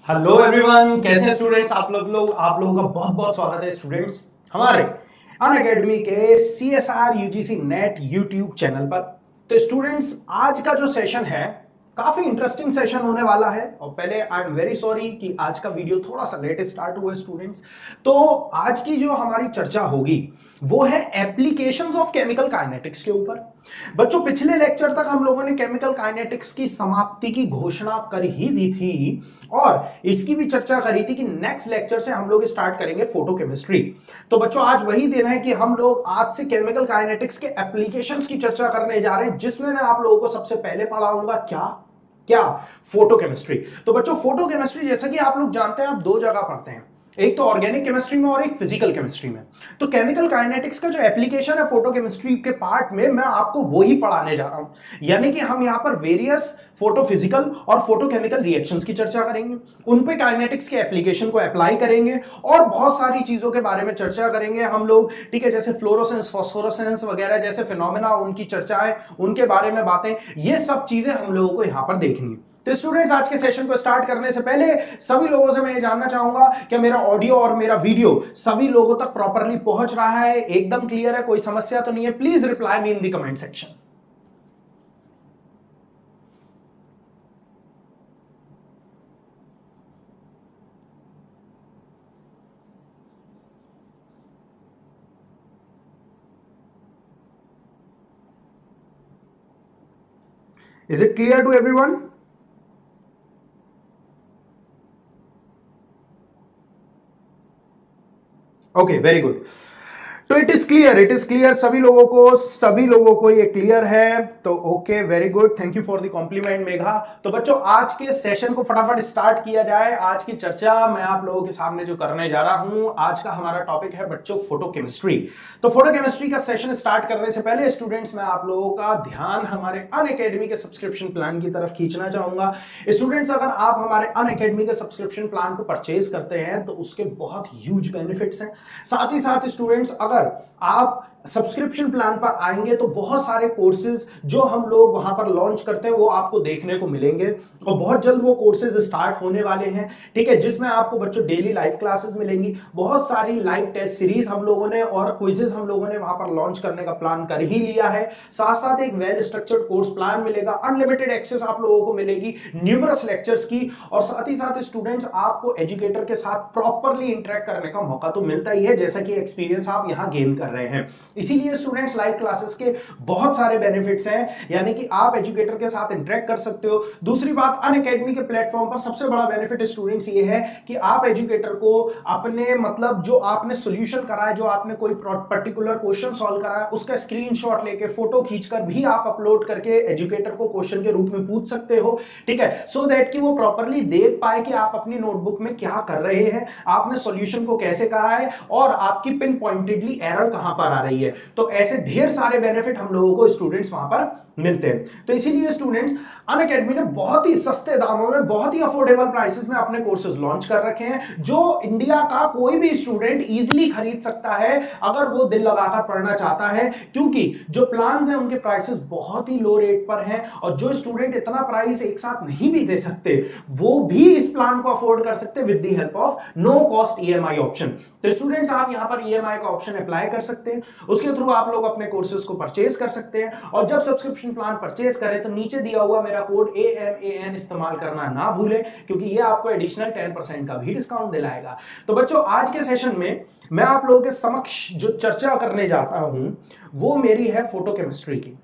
Hello everyone, कैसे हैं students? आप लोगों का बहुत बहुत स्वागत है स्टूडेंट्स हमारे अनअकैडमी के CSR UGC net YouTube channel पर। तो स्टूडेंट्स, आज का जो सेशन है काफी इंटरेस्टिंग सेशन होने वाला है। और पहले आई एम वेरी सॉरी कि आज का वीडियो थोड़ा सा लेट स्टार्ट हुआ है स्टूडेंट्स। तो आज की जो हमारी चर्चा होगी वो है एप्लीकेशंस ऑफ केमिकल काइनेटिक्स के ऊपर। बच्चों, पिछले लेक्चर तक हम लोगों ने केमिकल काइनेटिक्स की समाप्ति की घोषणा कर ही दी थी और इसकी भी चर्चा करी थी कि नेक्स्ट लेक्चर से हम लोग स्टार्ट करेंगे फोटोकेमिस्ट्री। तो बच्चों, आज वही दिन है कि हम लोग आज से केमिकल काइनेटिक्स के एप्लीकेशंस की चर्चा करने जा रहे हैं, जिसमें मैं आप लोगों को सबसे पहले पढ़ाऊंगा क्या क्या फोटोकेमिस्ट्री। तो बच्चों, फोटोकेमिस्ट्री जैसा कि आप लोग जानते हैं, आप दो जगह पढ़ते हैं, एक तो ऑर्गेनिक केमिस्ट्री में और एक फिजिकल केमिस्ट्री में। तो केमिकल काइनेटिक्स का जो एप्लीकेशन है फोटोकेमिस्ट्री के पार्ट में, मैं आपको वो ही पढ़ाने जा रहा हूं। यानी कि हम यहां पर वेरियस फोटोफिजिकल और फोटोकेमिकल रिएक्शंस की चर्चा करेंगे, उन पे काइनेटिक्स के एप्लीकेशन को अप्लाई करेंगे और बहुत सारी चीजों के बारे में चर्चा करेंगे हम लोग। ठीक है, जैसे फ्लोरोसेंस, फास्फोरेसेंस वगैरह जैसे फिनोमेना, उनकी चर्चाएं, उनके बारे में बातें, ये सब चीजें हम लोगों को यहां पर देखनी है। तो स्टूडेंट्स, आज के सेशन को स्टार्ट करने से पहले सभी लोगों से मैं ये जानना चाहूंगा कि मेरा ऑडियो और मेरा वीडियो सभी लोगों तक प्रॉपरली पहुंच रहा है, एकदम क्लियर है, कोई समस्या तो नहीं है? Please reply me in the comment section. Is it clear to everyone? Okay, very good. तो इट इज क्लियर, सभी लोगों को ये क्लियर है। तो okay, very good, thank you for the compliment Megha. तो बच्चों, आज के सेशन को फटाफट स्टार्ट किया जाए। आज की चर्चा मैं आप लोगों के सामने जो करने जा रहा हूं, आज का हमारा टॉपिक है बच्चों फोटोकेमिस्ट्री। तो फोटोकेमिस्ट्री का सेशन स्टार्ट करने से पहले स्टूडेंट्स, मैं आप लोगों का ध्यान हमारे अनअकैडमी के सब्सक्रिप्शन प्लान की तरफ खींचना चाहूंगा। स्टूडेंट्स, अगर आप हमारे अनअकैडमी के सब्सक्रिप्शन प्लान को परचेज करते हैं तो उसके बहुत ह्यूज बेनिफिट्स हैं। साथ ही साथ स्टूडेंट्स, अगर आप सब्सक्रिप्शन प्लान पर आएंगे तो बहुत सारे कोर्सेज जो हम लोग वहां पर लॉन्च करते हैं वो आपको देखने को मिलेंगे और बहुत जल्द वो कोर्सेज स्टार्ट होने वाले हैं। ठीक है, जिसमें आपको बच्चों डेली लाइव क्लासेस मिलेंगी, बहुत सारी लाइव टेस्ट सीरीज हम लोगों ने और क्विजेस हम लोगों ने वहां पर लॉन्च करने का प्लान कर ही लिया है। साथ साथ एक वेल स्ट्रक्चर्ड कोर्स प्लान मिलेगा, अनलिमिटेड एक्सेस आप लोगों को मिलेगी न्यूमरस लेक्चर्स की, और साथ ही साथ स्टूडेंट्स आपको एजुकेटर के साथ प्रॉपरली इंटरेक्ट करने का मौका तो मिलता ही है, जैसा कि एक्सपीरियंस आप यहां गेन कर रहे हैं। इसीलिए स्टूडेंट्स, लाइव क्लासेस के बहुत सारे बेनिफिट्स हैं, यानी कि आप एजुकेटर के साथ इंटरेक्ट कर सकते हो। दूसरी बात, अनअकैडमी के प्लेटफॉर्म पर सबसे बड़ा बेनिफिट स्टूडेंट्स ये है कि आप एजुकेटर को अपने मतलब जो आपने सॉल्यूशन करा है, जो आपने कोई पर्टिकुलर क्वेश्चन सॉल्व करा है, उसका स्क्रीनशॉट लेके फोटो खींचकर भी आप अपलोड करके एजुकेटर को क्वेश्चन के रूप में पूछ सकते हो। ठीक है, सो दैट कि वो प्रॉपरली देख पाए कि आप अपनी नोटबुक में क्या कर रहे हैं, आपने सॉल्यूशन को कैसे करा है और आपकी पिन पॉइंटेडली एरर कहां पर आ रही है। तो ऐसे ढेर सारे बेनिफिट हम लोगों को स्टूडेंट्स वहां पर मिलते हैं। तो इसीलिए स्टूडेंट्स, अनअकैडमी ने बहुत ही सस्ते दामों में, बहुत ही अफोर्डेबल प्राइसेस में अपने कोर्सेज लॉन्च कर रखे हैं, जो इंडिया का कोई भी स्टूडेंट इजीली खरीद सकता है अगर वो दिल लगाकर पढ़ना चाहता है, क्योंकि जो प्लान्स हैं उनके प्राइसेस बहुत ही लो रेट पर हैं और जो स्टूडेंट इतना प्राइस एक साथ नहीं भी दे सकते वो भी इस प्लान को अफोर्ड कर सकते with the help of no cost EMI option. तो स्टूडेंट्स, आप यहां पर ईएमआई का ऑप्शन अप्लाई कर सकते हैं, उसके थ्रू आप लोग अपने कोर्सेज को परचेज कर सकते हैं। और जब सब्सक्रिप्शन प्लान परचेज करें तो नीचे दिया हुआ मेरा कोड AMAN इस्तेमाल करना ना भूलें, क्योंकि ये आपको एडिशनल 10% का भी डिस्काउंट दिलाएगा। तो बच्चों, आज के सेशन में मैं आप लोगों के समक्ष जो चर्चा करने जाता हूं वो मेरी है फोटोकेमिस्ट्री की।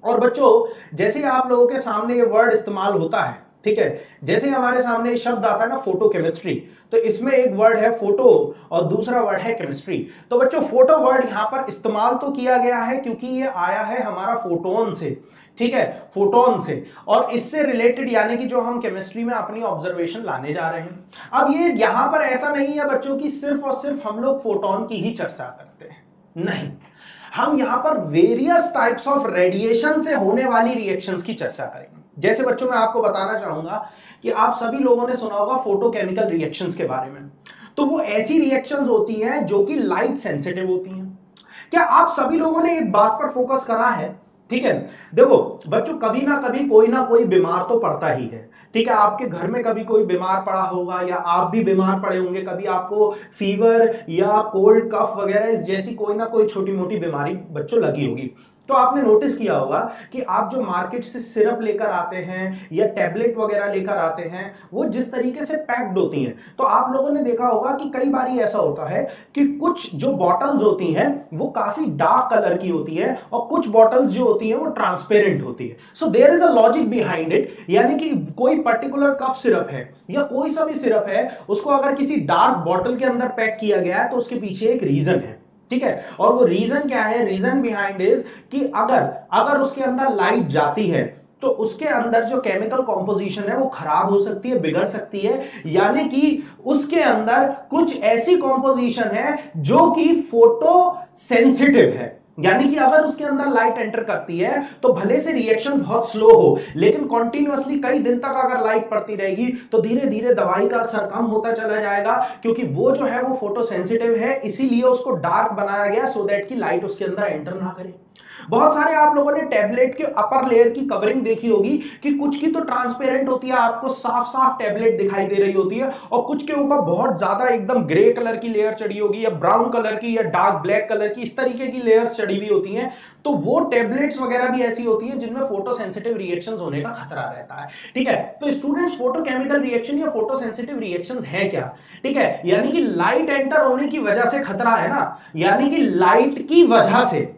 और बच्चों, जैसे आप लोगों के सामने ये वर्ड इस्तेमाल होता है, ठीक है, जैसे हमारे सामने शब्द आता है ना फोटोकेमिस्ट्री, तो इसमें एक वर्ड है फोटो और दूसरा वर्ड है केमिस्ट्री। तो बच्चों, फोटो वर्ड यहां पर इस्तेमाल तो किया गया है क्योंकि ये आया है हमारा फोटोन से, ठीक है, फोटोन से, और इससे रिलेटेड यानी कि जो हम केमिस्ट्री में अपनी ऑब्जर्वेशन लाने जा रहे हैं। अब ये यहां पर ऐसा नहीं है बच्चों की सिर्फ और सिर्फ हम लोग फोटोन की ही चर्चा करते हैं, नहीं, हम यहां पर वेरियस टाइप्स ऑफ रेडिएशन से होने वाली रिएक्शंस की चर्चा करेंगे। जैसे बच्चों, मैं आपको बताना चाहूंगा कि आप सभी लोगों ने सुना होगा फोटोकेमिकल रिएक्शंस के बारे में। तो वो ऐसी रिएक्शंस होती हैं जो कि लाइट सेंसिटिव होती हैं। क्या आप सभी लोगों ने एक बात पर फोकस करा है, ठीक है। देखो बच्चों, कभी ना कोई बीमार तो पड़ता ही है। ठीक है, आपके घर में कभी कोई बीमार पड़ा होगा या आप भी बीमार पड़े होंगे, कभी आपको फीवर या कोल्ड कफ वगैरह इस जैसी कोई ना कोई छोटी मोटी बीमारी बच्चों लगी होगी। तो आपने नोटिस किया होगा कि आप जो मार्केट से सिरप लेकर आते हैं या टैबलेट वगैरह लेकर आते हैं, वो जिस तरीके से पैक्ड होती हैं, तो आप लोगों ने देखा होगा कि कई बार ऐसा होता है कि कुछ जो बॉटल्स होती हैं वो काफी डार्क कलर की होती है और कुछ बॉटल्स जो होती हैं वो ट्रांसपेरेंट होती है। So there is a logic behind it, यानी कि कोई पर्टिकुलर कफ सिरप है या कोई सा भी सिरप है, उसको अगर किसी डार्क बॉटल के अंदर पैक किया गया है तो उसके पीछे एक रीजन है। ठीक है, और वो रीजन क्या है? रीजन बिहाइंड इज कि अगर उसके अंदर लाइट जाती है तो उसके अंदर जो केमिकल कॉम्पोजिशन है वो खराब हो सकती है, बिगड़ सकती है, यानी कि उसके अंदर कुछ ऐसी कॉम्पोजिशन है जो कि फोटो सेंसिटिव है। यानी कि अगर उसके अंदर लाइट एंटर करती है तो भले से रिएक्शन बहुत स्लो हो, लेकिन कॉन्टिन्यूअसली कई दिन तक अगर लाइट पड़ती रहेगी तो धीरे धीरे दवाई का असर कम होता चला जाएगा, क्योंकि वो जो है वो फोटो सेंसिटिव है, इसीलिए उसको डार्क बनाया गया सो दैट कि लाइट उसके अंदर एंटर ना करे। बहुत सारे आप लोगों ने टैबलेट के अपर लेयर की कवरिंग देखी होगी कि कुछ की तो ट्रांसपेरेंट होती है, आपको साफ साफ टैबलेट दिखाई दे रही होती है, और कुछ के ऊपर बहुत ज्यादा एकदम ग्रे कलर की लेयर चढ़ी होगी या ब्राउन कलर की या डार्क ब्लैक कलर की, इस तरीके की लेयर्स चढ़ी हुई होती हैं। तो वो टैबलेट्स वगैरह भी ऐसी होती है जिनमें फोटो सेंसिटिव रिएक्शंस होने का खतरा रहता है। ठीक है, तो स्टूडेंट्स, फोटो केमिकल रिएक्शन या फोटो सेंसिटिव रिएक्शंस है क्या? ठीक है, यानी कि लाइट एंटर होने की वजह से खतरा है ना, यानी कि लाइट की वजह से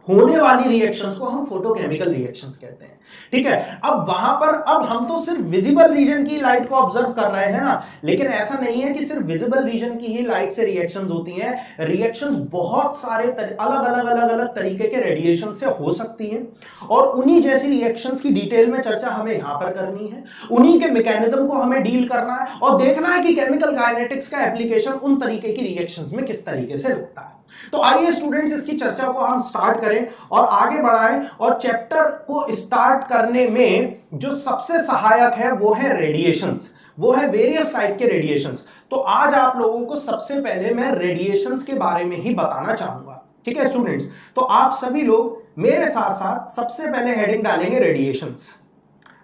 होने वाली रिएक्शंस को हम फोटोकेमिकल रिएक्शंस कहते हैं। ठीक है, अब वहां पर अब हम तो सिर्फ विजिबल रीजन की लाइट को ऑब्जर्व कर रहे हैं ना, लेकिन ऐसा नहीं है कि सिर्फ विजिबल रीजन की ही लाइट से रिएक्शंस होती हैं। रिएक्शंस बहुत सारे अलग अलग तरीके के रेडिएशन से हो सकती हैं, और उन्हीं जैसी रिएक्शंस की डिटेल में चर्चा हमें यहां पर करनी है, उन्हीं के मैकेनिज्म को हमें डील करना है और देखना है कि केमिकल काइनेटिक्स का एप्लीकेशन उन तरीके की रिएक्शंस में किस तरीके से लगता है। तो आइए स्टूडेंट्स, इसकी चर्चा को हम स्टार्ट करें और आगे बढ़ाएं, और चैप्टर को स्टार्ट करने में जो सबसे सहायक है वो है रेडिएशंस, वो है वेरियस टाइप के रेडिएशंस। तो आज आप लोगों को सबसे पहले मैं रेडिएशंस के बारे में ही बताना चाहूंगा। ठीक है स्टूडेंट्स, तो आप सभी लोग मेरे साथ साथ सबसे पहले हेडिंग डालेंगे रेडिएशंस।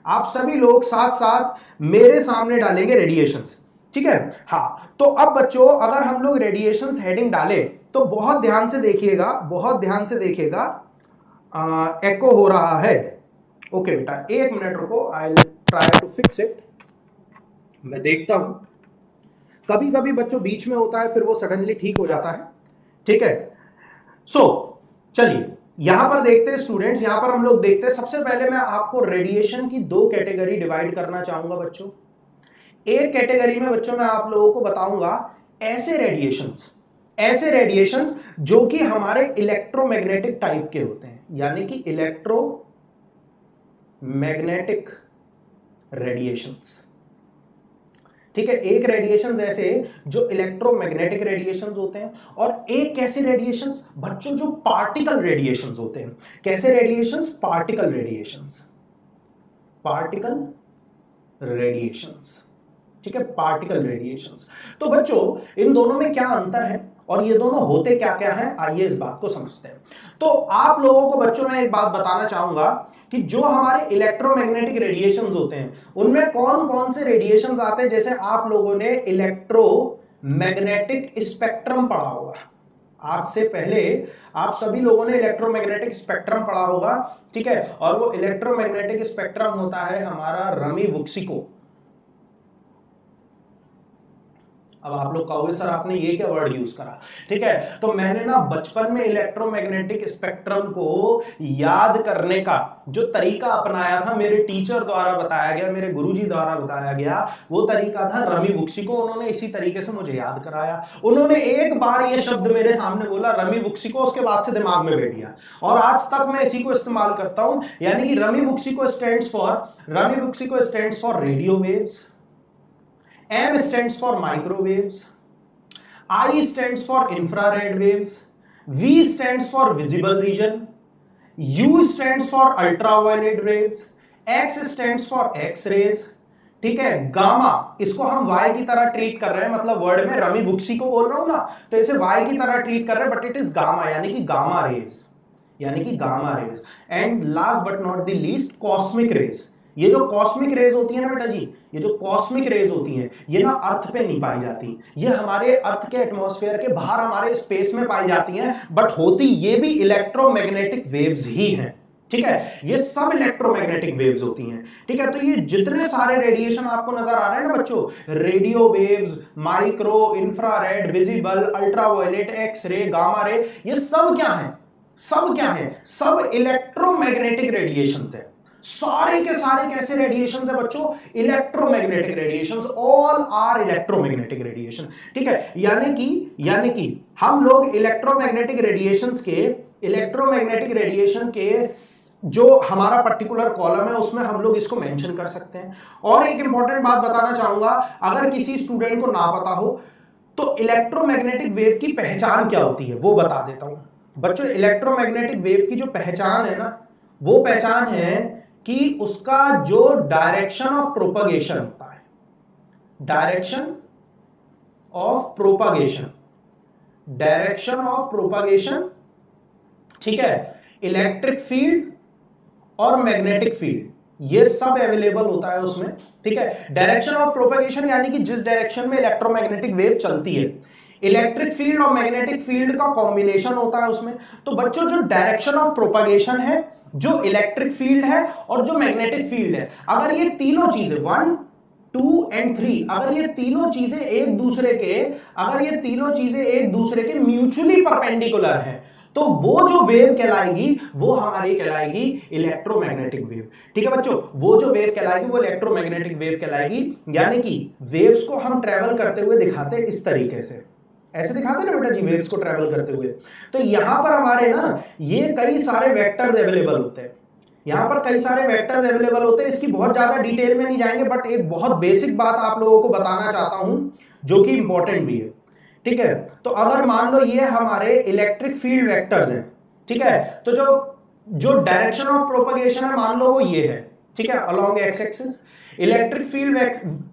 आप सभी लोग साथ साथ मेरे सामने डालेंगे रेडिएशंस। ठीक है, हाँ, तो अब बच्चों, अगर हम लोग रेडिएशंस हेडिंग डालें तो बहुत ध्यान से देखिएगा, बहुत ध्यान से देखिएगा। एको हो रहा है। ओके बेटा, एक मिनट रुको, I will try to fix it. मैं देखता हूं, कभी कभी बच्चों बीच में होता है फिर वो सडनली ठीक हो जाता है। ठीक है, सो चलिए यहां पर देखते हैं स्टूडेंट्स, यहां पर हम लोग देखते हैं। सबसे पहले मैं आपको रेडिएशन की दो कैटेगरी डिवाइड करना चाहूंगा बच्चों। एक कैटेगरी में बच्चों मैं आप लोगों को बताऊंगा ऐसे रेडिएशंस जो कि हमारे इलेक्ट्रोमैग्नेटिक टाइप के होते हैं, यानी कि इलेक्ट्रोमैग्नेटिक रेडिएशंस। ठीक है, एक रेडिएशंस ऐसे जो इलेक्ट्रोमैग्नेटिक रेडिएशंस होते हैं, और एक कैसे रेडिएशंस बच्चों जो पार्टिकल रेडिएशंस होते हैं। कैसे रेडिएशंस? Particle radiations. ठीक है, पार्टिकल रेडिएशंस। तो बच्चों इन दोनों में क्या अंतर है और ये दोनों होते क्या क्या हैं, आइए इस बात को समझते हैं। तो आप लोगों को बच्चों मैं एक बात बताना चाहूंगा कि जो हमारे इलेक्ट्रोमैग्नेटिक रेडिएशंस होते हैं उनमें कौन कौन से रेडिएशंस आते हैं। जैसे आप लोगों ने इलेक्ट्रोमैग्नेटिक स्पेक्ट्रम पढ़ा होगा, आज से पहले आप सभी लोगों ने इलेक्ट्रोमैग्नेटिक स्पेक्ट्रम पढ़ा होगा। ठीक है, और वो इलेक्ट्रोमैग्नेटिक स्पेक्ट्रम होता है हमारा रमी-वुक्सिको। अब आप लोग कहोगे सर आपने ये क्या वर्ड यूज करा। ठीक है, तो मैंने ना बचपन में इलेक्ट्रोमैग्नेटिक स्पेक्ट्रम को याद करने का जो तरीका अपनाया था, मेरे टीचर द्वारा बताया गया, मेरे गुरुजी द्वारा बताया गया, वो तरीका था रमी-वुक्सिको। उन्होंने इसी तरीके से मुझे याद कराया। उन्होंने एक बार ये शब्द मेरे सामने बोला रमी-वुक्सिको, उसके बाद से दिमाग में बैठ गया और आज तक मैं इसी को इस्तेमाल करता हूं। यानी कि रमी-वुक्सिको stands for radio waves, M stands for microwaves, I stands for infrared waves, V stands for visible region, U stands for ultraviolet rays, X stands for X-rays। ठीक है, गामा इसको हम Y की तरह ट्रीट कर रहे हैं, मतलब वर्ड में रमी-वुक्सिको बोल रहा हूं ना, तो इसे Y की तरह ट्रीट कर रहे हैं, बट इट इज गामा, यानी कि गामा रेज। यानी कि gamma rays. And last but not the least cosmic rays. ये जो कॉस्मिक रेज होती है ना बेटा जी, ये जो कॉस्मिक रेज होती हैं ये ना अर्थ पे नहीं पाई जाती, ये हमारे अर्थ के एटमॉस्फेयर के बाहर हमारे स्पेस में पाई जाती हैं, बट होती ये भी इलेक्ट्रोमैग्नेटिक वेव्स ही हैं। ठीक है, ये सब इलेक्ट्रोमैग्नेटिक वेव्स होती हैं। ठीक है, तो ये जितने सारे रेडिएशन आपको नजर आ रहे हैं ना बच्चों, radio waves, micro, infrared, visible, ultraviolet, X ray, gamma ray, ये सब क्या है? सब क्या है? सब इलेक्ट्रोमैग्नेटिक रेडिएशंस है। सारे के सारे कैसे रेडिएशंस है बच्चों? Electromagnetic radiations, all are electromagnetic radiation. ठीक है, यानी कि हम लोग इलेक्ट्रोमैग्नेटिक रेडिएशन के जो हमारा पर्टिकुलर कॉलम है उसमें हम लोग इसको मेंशन कर सकते हैं। और एक इंपॉर्टेंट बात बताना चाहूंगा, अगर किसी स्टूडेंट को ना पता हो तो इलेक्ट्रोमैग्नेटिक वेव की पहचान क्या होती है वो बता देता हूं बच्चों। इलेक्ट्रोमैग्नेटिक वेव की जो पहचान है ना, वो पहचान है कि उसका जो डायरेक्शन ऑफ प्रोपगेशन होता है, direction of propagation, direction of propagation, ठीक है, इलेक्ट्रिक फील्ड और मैग्नेटिक फील्ड, ये सब अवेलेबल होता है उसमें। ठीक है, डायरेक्शन ऑफ प्रोपगेशन यानी कि जिस डायरेक्शन में इलेक्ट्रोमैग्नेटिक वेव चलती है, इलेक्ट्रिक फील्ड और मैग्नेटिक फील्ड का कॉम्बिनेशन होता है उसमें। तो बच्चों जो डायरेक्शन ऑफ प्रोपगेशन है, जो इलेक्ट्रिक फील्ड है और जो मैग्नेटिक फील्ड है, अगर ये तीनों चीजें 1, 2 एंड 3, अगर ये तीनों चीजें एक दूसरे के म्यूचुअली परपेंडिकुलर है, तो वो जो वेव कहलाएगी वो हमारी कहलाएगी इलेक्ट्रोमैग्नेटिक वेव। ठीक है बच्चों, वो जो वेव कहलाएगी वो इलेक्ट्रोमैग्नेटिक वेव कहलाएगी। यानी कि वेव्स को हम ट्रेवल करते हुए दिखाते इस तरीके से, ऐसे दिखाते ना बेटा जी वेव्स को ट्रेवल करते हुए। तो यहां पर हमारे ना ये कई सारे वेक्टर्स अवेलेबल होते हैं, यहां पर कई सारे वेक्टर्स अवेलेबल होते हैं। इसकी बहुत ज्यादा डिटेल में नहीं जाएंगे, बट एक बहुत बेसिक बात आप लोगों को बताना चाहता हूं जो कि इंपॉर्टेंट भी है। ठीक है, तो अगर मान लो ये हमारे इलेक्ट्रिक फील्ड वेक्टर्स हैं, ठीक है, तो जो डायरेक्शन ऑफ प्रोपगेशन है मान लो वो ये है, ठीक है, along x axis. Electric field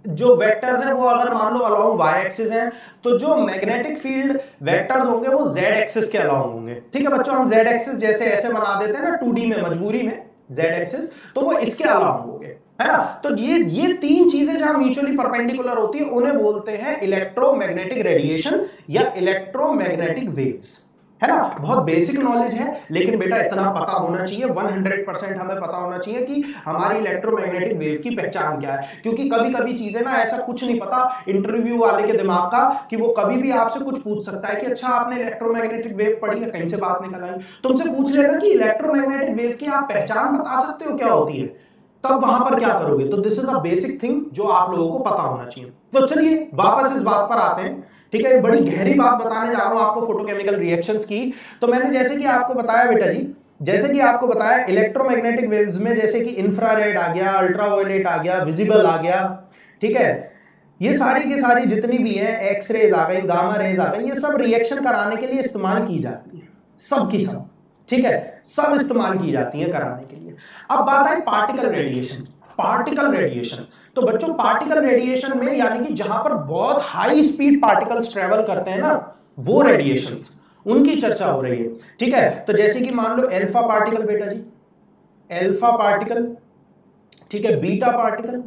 जो वेक्टर्स हैं वो अगर मान लो अलोंग वाई एक्सिस हैं, तो जो मैग्नेटिक फील्ड वेक्टर्स होंगे वो जेड एक्सिस के अलोंग होंगे। ठीक है बच्चों, हम जेड एक्सिस जैसे ऐसे बना देते हैं ना 2D में, मजबूरी में जेड एक्सिस, तो वो इसके अलोंग होंगे, है ना। तो ये तीन चीजें जहां म्यूचुअली परपेंडिकुलर होती है उन्हें बोलते हैं इलेक्ट्रोमैग्नेटिक रेडिएशन या इलेक्ट्रोमैग्नेटिक वेव्स, है ना। बहुत बेसिक नॉलेज है, लेकिन बेटा इतना पता होना चाहिए, 100% हमें पता होना चाहिए कि हमारी इलेक्ट्रोमैग्नेटिक वेव की पहचान क्या है। क्योंकि कभी कभी चीजें ना ऐसा कुछ नहीं पता इंटरव्यू वाले के दिमाग का कि वो कभी भी आपसे कुछ पूछ सकता है कि अच्छा आपने इलेक्ट्रोमैग्नेटिक वेव पढ़ी है, कहीं से बात निकल आई, तुमसे पूछ लेगा कि इलेक्ट्रोमैग्नेटिक वेव की आप पहचान बता सकते हो क्या होती है, तब वहां पर क्या करोगे। तो this is a basic thing जो आप लोगों को पता होना चाहिए। तो चलिए वापस इस बात पर आते हैं। ठीक है, बड़ी गहरी बात बताने जा रहा हूं आपको फोटोकेमिकल रिएक्शंस की। तो मैंने जैसे कि आपको बताया बेटा जी, जैसे कि आपको बताया इलेक्ट्रोमैग्नेटिक वेव्स में जैसे कि इंफ्रारेड आ गया, अल्ट्रावायलेट आ गया, विजिबल आ गया, ठीक है, ये सारी की सारी जितनी भी है, एक्स रेज आ गई, गामा रेज आ गई, ये सब रिएक्शन कराने के लिए इस्तेमाल की जाती है, सब की सब। ठीक है, सब इस्तेमाल की जाती है कराने के लिए। अब बात है पार्टिकल रेडिएशन। पार्टिकल रेडिएशन, तो बच्चों पार्टिकल रेडिएशन में यानी कि जहां पर बहुत हाई स्पीड पार्टिकल्स ट्रेवल करते हैं ना, वो रेडिएशंस, उनकी चर्चा हो रही है। ठीक है, तो जैसे कि मान लो अल्फा पार्टिकल बेटा जी, अल्फा पार्टिकल, ठीक है, बीटा पार्टिकल,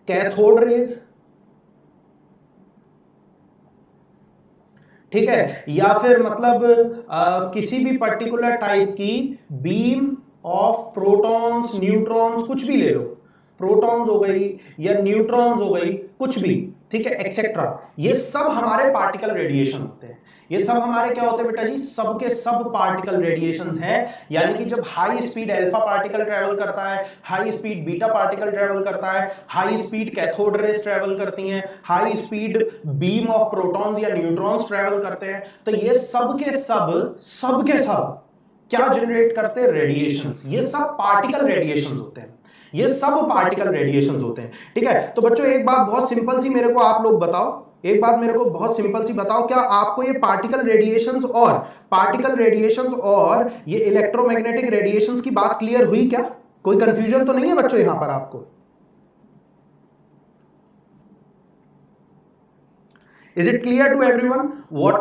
कैथोड रेज, ठीक है, या फिर मतलब किसी भी पर्टिकुलर टाइप की बीम ऑफ प्रोटॉन्स, न्यूट्रॉन्स, कुछ भी ले लो, प्रोटॉन्स हो गई या न्यूट्रॉन्स हो गई, कुछ भी, ठीक है, एक्सेट्रा, ये सब हमारे पार्टिकल रेडिएशन होते हैं। ये सब हमारे क्या होते हैं बेटा जी, सब के सब पार्टिकल रेडिएशंस हैं। यानी कि जब high speed alpha particle travel करता है, high speed beta particle travel करता है, high speed cathode rays travel करती हैं, high speed beam of protons या न्यूट्रॉन्स ट्रेवल करते हैं, तो ये सब के सब क्या जनरेट करते हैं, रेडिएशंस। ये सब पार्टिकल रेडिएशंस होते हैं, ये सब पार्टिकल रेडिएशंस होते हैं। ठीक है, तो बच्चों एक बात बहुत सिंपल सी मेरे को आप लोग बताओ, एक बात मेरे को बहुत सिंपल सी बताओ, क्या आपको ये पार्टिकल रेडिएशंस और ये इलेक्ट्रोमैग्नेटिक रेडिएशंस की बात क्लियर हुई क्या? कोई कंफ्यूजन तो नहीं है बच्चों यहां पर आपको? Is it clear to everyone what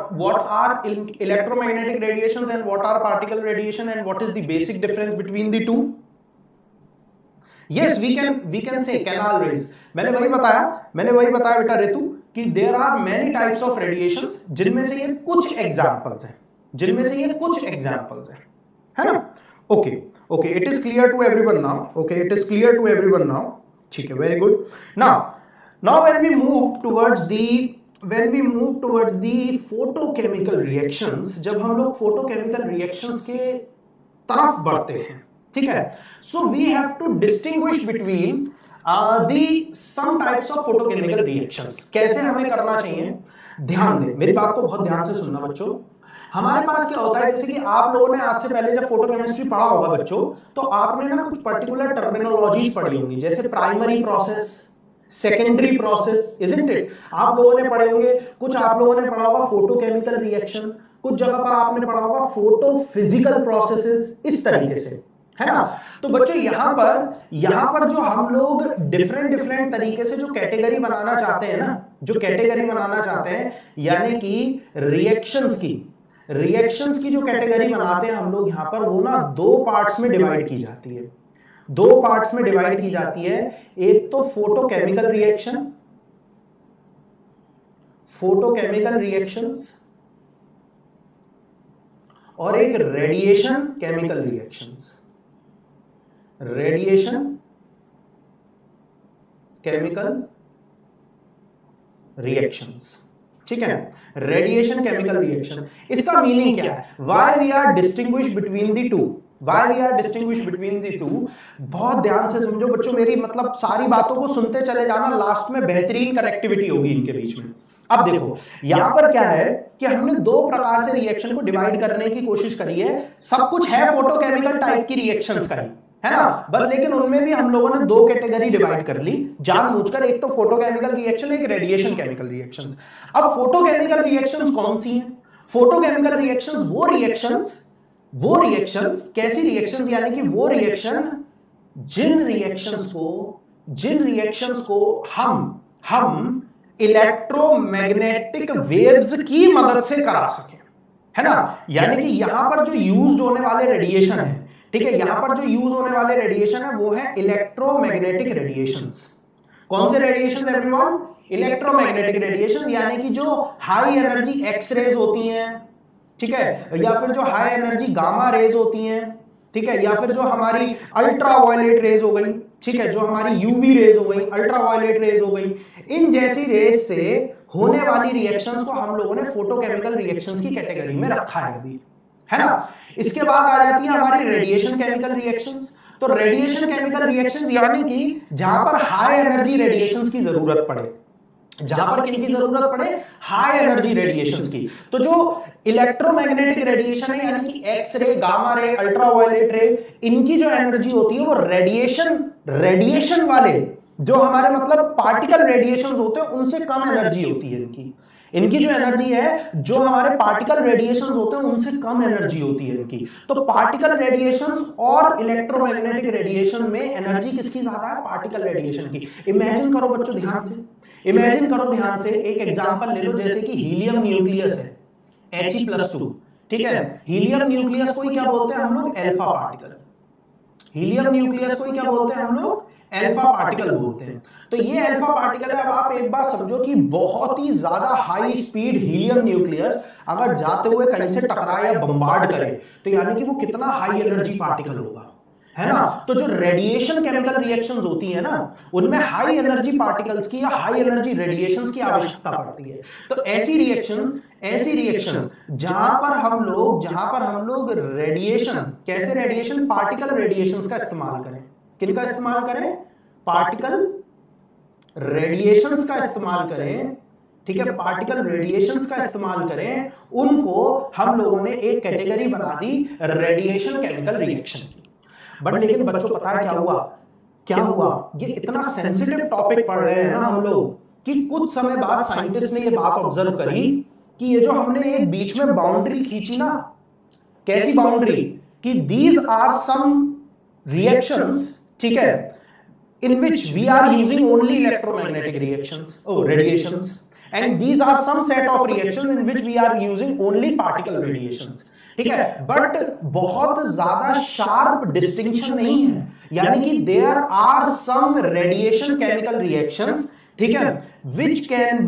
are electromagnetic radiations and what are particle radiation and what is the basic difference between the two? Yes, we can say canal rays. मैंने वही बताया बेटा रितु कि there are many types of radiations, जिनमें से ये कुछ examples हैं, है ना? Okay, it is clear to everyone now. ठीक है, very good. Now when we move towards the photochemical reactions, जब हम लोग photochemical reactions के तरफ बढ़ते हैं, ठीक है, so we have to distinguish between some types of photochemical reactions. कैसे हमें करना चाहिए? ध्यान दें, मेरी बात को बहुत ध्यान से सुनना बच्चों। हमारे पास क्या होता है, जैसे कि आप लोगों ने आज से पहले जब फोटोकेमिस्ट्री पढ़ा होगा बच्चों, तो आपने ना कुछ पर्टिकुलर टर्मिनोलॉजीज पढ़ी होंगी, जैसे primary process, secondary process, isn't it? आप लोगों ने पढ़े होंगे, कुछ आप लोगों ने पढ़ा होगा फोटोकेमिकल रिएक्शन, कुछ जगह पर आपने पढ़ा होगा फोटोफिजिकल प्रोसेसेस, इस तरीके से, है ना? तो बच्चों यहाँ पर जो हम लोग डिफरेंट तरीके से जो कैटेगरी बनाना चाहते हैं ना, यानी कि रिएक्शंस की जो कैटेगरी बनाते हैं हम लोग यहाँ पर, वो ना दो पार्ट्स में डिवाइड की जाती है। एक तो फोटोकेमिकल रिएक्शंस और एक रेडिएशन केमिकल रिएक्शंस, ठीक है? रेडिएशन केमिकल रिएक्शन, इसका मीनिंग क्या है? Why we are distinguish between the two? बहुत ध्यान से समझो बच्चों, मेरी मतलब सारी बातों को सुनते चले जाना, लास्ट में बेहतरीन कनेक्टिविटी होगी इनके बीच में। अब देखो यहां पर क्या है कि हमने दो प्रकार से रिएक्शन को डिवाइड करने की कोशिश करी है। सब कुछ है फोटोकेमिकल टाइप की रिएक्शंस का ही, है ना? बस लेकिन उनमें भी हम लोगों ने दो कैटेगरी डिवाइड कर ली जानबूझकर, एक तो फोटोकेमिकल रिएक्शन, एक रेडिएशन केमिकल रिएक्शंस। अब फोटोकेमिकल रिएक्शंस कौन सी हैं? फोटोकेमिकल रिएक्शंस वो रिएक्शंस कैसी रिएक्शंस, यानी कि वो रिएक्शन जिन रिएक्शंस को हम इलेक्ट्रोमैग्नेटिक वेव्स की मदद से करा सके, है ना? यानी कि यहां पर जो यूज होने वाले रेडिएशन है, ठीक है, यहां पर जो यूज होने वाले रेडिएशन है वो है इलेक्ट्रोमैग्नेटिक रेडिएशंस। कौन से रेडिएशन एवरीवन? इलेक्ट्रोमैग्नेटिक रेडिएशन, यानी कि जो हाई एनर्जी एक्स रेज होती हैं, ठीक है, या फिर जो हाई एनर्जी गामा रेज होती हैं, ठीक है, या फिर जो हमारी अल्ट्रावायलेट रेज हो गई, ठीक है, जो हमारी यूवी रेज हो गई, अल्ट्रावायलेट रेज हो गई, इन जैसी रेज से होने वाली रिएक्शंस को हम लोगों ने फोटोकेमिकल रिएक्शंस की कैटेगरी में रखा है अभी, है ना? इसके बाद आ जाती है हमारी रेडिएशन केमिकल रिएक्शंस। तो रेडिएशन केमिकल रिएक्शंस यानी कि जहां पर हाई एनर्जी रेडिएशंस की जरूरत पड़े, जहां पर किनकी जरूरत पड़े? हाई एनर्जी रेडिएशंस की। तो जो इलेक्ट्रोमैग्नेटिक रेडिएशन है, यानी कि X ray, gamma ray, ultraviolet रे, इनकी जो एनर्जी होती है वो रेडिएशन वाले जो हमारे मतलब पार्टिकल रेडिएशंस होते हैं उनसे कम एनर्जी होती है इनकी जो एनर्जी है, जो हमारे पार्टिकल रेडिएशंस होते हैं उनसे कम एनर्जी होती है इनकी। तो पार्टिकल रेडिएशंस और इलेक्ट्रोमैग्नेटिक रेडिएशन में एनर्जी किसकी ज्यादा है? पार्टिकल रेडिएशन की। इमेजिन करो बच्चों ध्यान से, एक एग्जांपल ले लो, जैसे कि हीलियम न्यूक्लियस है He+2, ठीक है, हीलियम न्यूक्लियस को क्या बोलते हैं हम लोग? Alpha particle. हीलियम न्यूक्लियस को क्या बोलते हैं हम लोग? अल्फा पार्टिकल बोलते हैं। तो ये अल्फा पार्टिकल है। अब आप एक बात समझो कि बहुत ही ज्यादा हाई स्पीड हीलियम न्यूक्लियस अगर जाते हुए कहीं से टकराए या बम्बार्ड करे, तो यानी कि वो कितना हाई एनर्जी पार्टिकल होगा, है ना? तो जो रेडिएशन केमिकल रिएक्शंस होती है ना, उनमें हाई एनर्जी पार्टिकल्स की या हाई एनर्जी रेडिएशंस की आवश्यकता पड़ती है। तो ऐसी रिएक्शंस जहां पर हम लोग रेडिएशन, कैसे रेडिएशन? पार्टिकल रेडिएशंस का इस्तेमाल करें। किनका इस्तेमाल करें? पार्टिकल रेडिएशंस का इस्तेमाल करें, ठीक है, पार्टिकल रेडिएशंस का इस्तेमाल करें, उनको हम लोगों ने एक कैटेगरी बना दी रेडिएशन केमिकल रिएक्शन की। बट लेकिन बच्चों पता है क्या हुआ? ये इतना सेंसिटिव टॉपिक पढ़ रहे हैं ना हम लोग कि कुछ समय बाद साइंटिस्ट ने ये बात ऑब्जर्व करी कि ये जो हमने एक बीच में बाउंड्री खींची ना, कैसी बाउंड्री? कि दीज आर सम रिएक्शंस, ठीक है, in which we are using only electromagnetic reactions or radiations, and these are some set of reactions in which we are using only particle radiations, ठीक है, but बहुत ज्यादा sharp distinction नहीं है, यानी कि there are some radiation chemical reactions, ठीक है, which can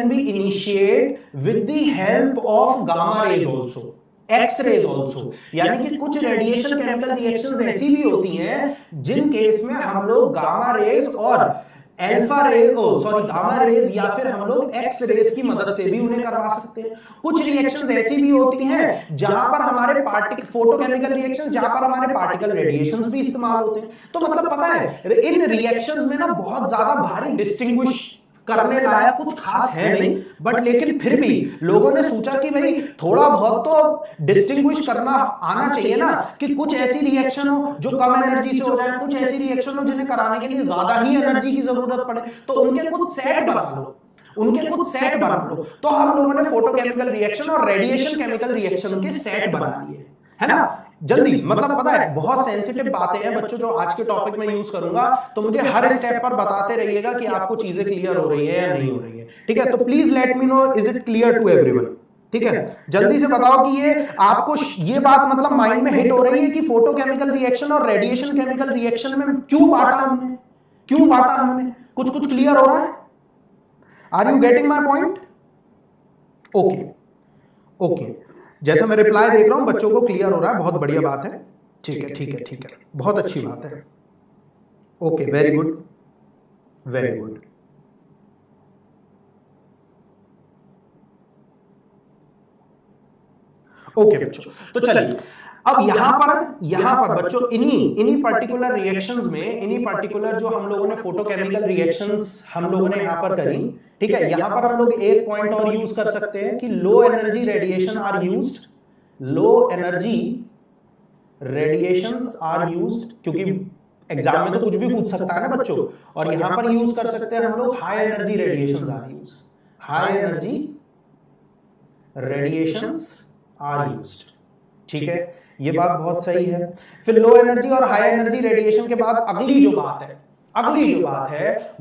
be initiate with the help of gamma rays also, X rays also, यानी कि कुछ रेडिएशन केमिकल रिएक्शंस ऐसी भी होती हैं जिन केस में हम लोग गामा रेज और अल्फा रेज गामा रेज या फिर हम लोग एक्स रेज की मदद से भी उन्हें करवा सकते हैं। कुछ रिएक्शंस ऐसी भी होती हैं जहां पर हमारे फोटोकेमिकल रिएक्शंस, जहां पर हमारे पार्टिकल रेडिएशंस भी इस्तेमाल होते हैं। तो मतलब पता है इन रिएक्शंस में ना बहुत ज्यादा भारी डिस्टिंग्विश करने लायक कुछ खास है नहीं, बट लेकिन फिर भी लोगों ने सोचा कि भाई थोड़ा बहुत तो डिस्टिंग्विश करना आना चाहिए ना, कि कुछ ऐसी रिएक्शन हो जो कम एनर्जी से हो जाए, कुछ ऐसी रिएक्शन हो जिन्हें कराने के लिए ज्यादा ही एनर्जी की जरूरत पड़े, तो उनके कुछ सेट बना लो। तो हम लोगों ने फोटोकेमिकल रिएक्शन और रेडिएशन केमिकल रिएक्शन के सेट बना लिए, है ना। जल्दी, मतलब पता है बहुत सेंसिटिव बातें हैं बच्चों जो आज के टॉपिक में यूज करूंगा, तो मुझे हर स्टेप पर बताते रहिएगा कि आपको चीजें क्लियर हो रही है या नहीं हो रही है, ठीक है। तो please let me know is it clear to everyone, ठीक है। जल्दी से बताओ कि ये आपको ये बात मतलब माइंड में हिट हो रही है कि फोटोकेमिकल रिएक्शन और रेडिएशन केमिकल रिएक्शन में क्यों बांटा हमने, कुछ क्लियर हो रहा है? Are you getting my point? Okay, जैसे मैं रिप्लाई देख रहा हूं बच्चों को क्लियर हो रहा है, बहुत बढ़िया बात है, ठीक है, बहुत अच्छी बात है। Okay, very good. ओके बच्चों, तो चलिए अब यहां पर बच्चों इन्हीं पर्टिकुलर रिएक्शंस में, इन्हीं पर्टिकुलर जो हम लोगों ने फोटोकेमिकल रिएक्शंस हम लोगों ने यहां पर करी, ठीक है, यहां पर हम लोग एक पॉइंट और यूज कर सकते हैं कि low energy radiation are used, low energy radiations are used, क्योंकि एग्जाम में तो कुछ भी पूछ सकता है ना बच्चों, और यहां पर यूज कर सकते हैं हम लोग high energy radiations are used, high energy radiations are used, ठीक है, ये बात बहुत सही है। फिर लो एनर्जी और हाई एनर्जी रेडिएशन के बाद अगली जो बात है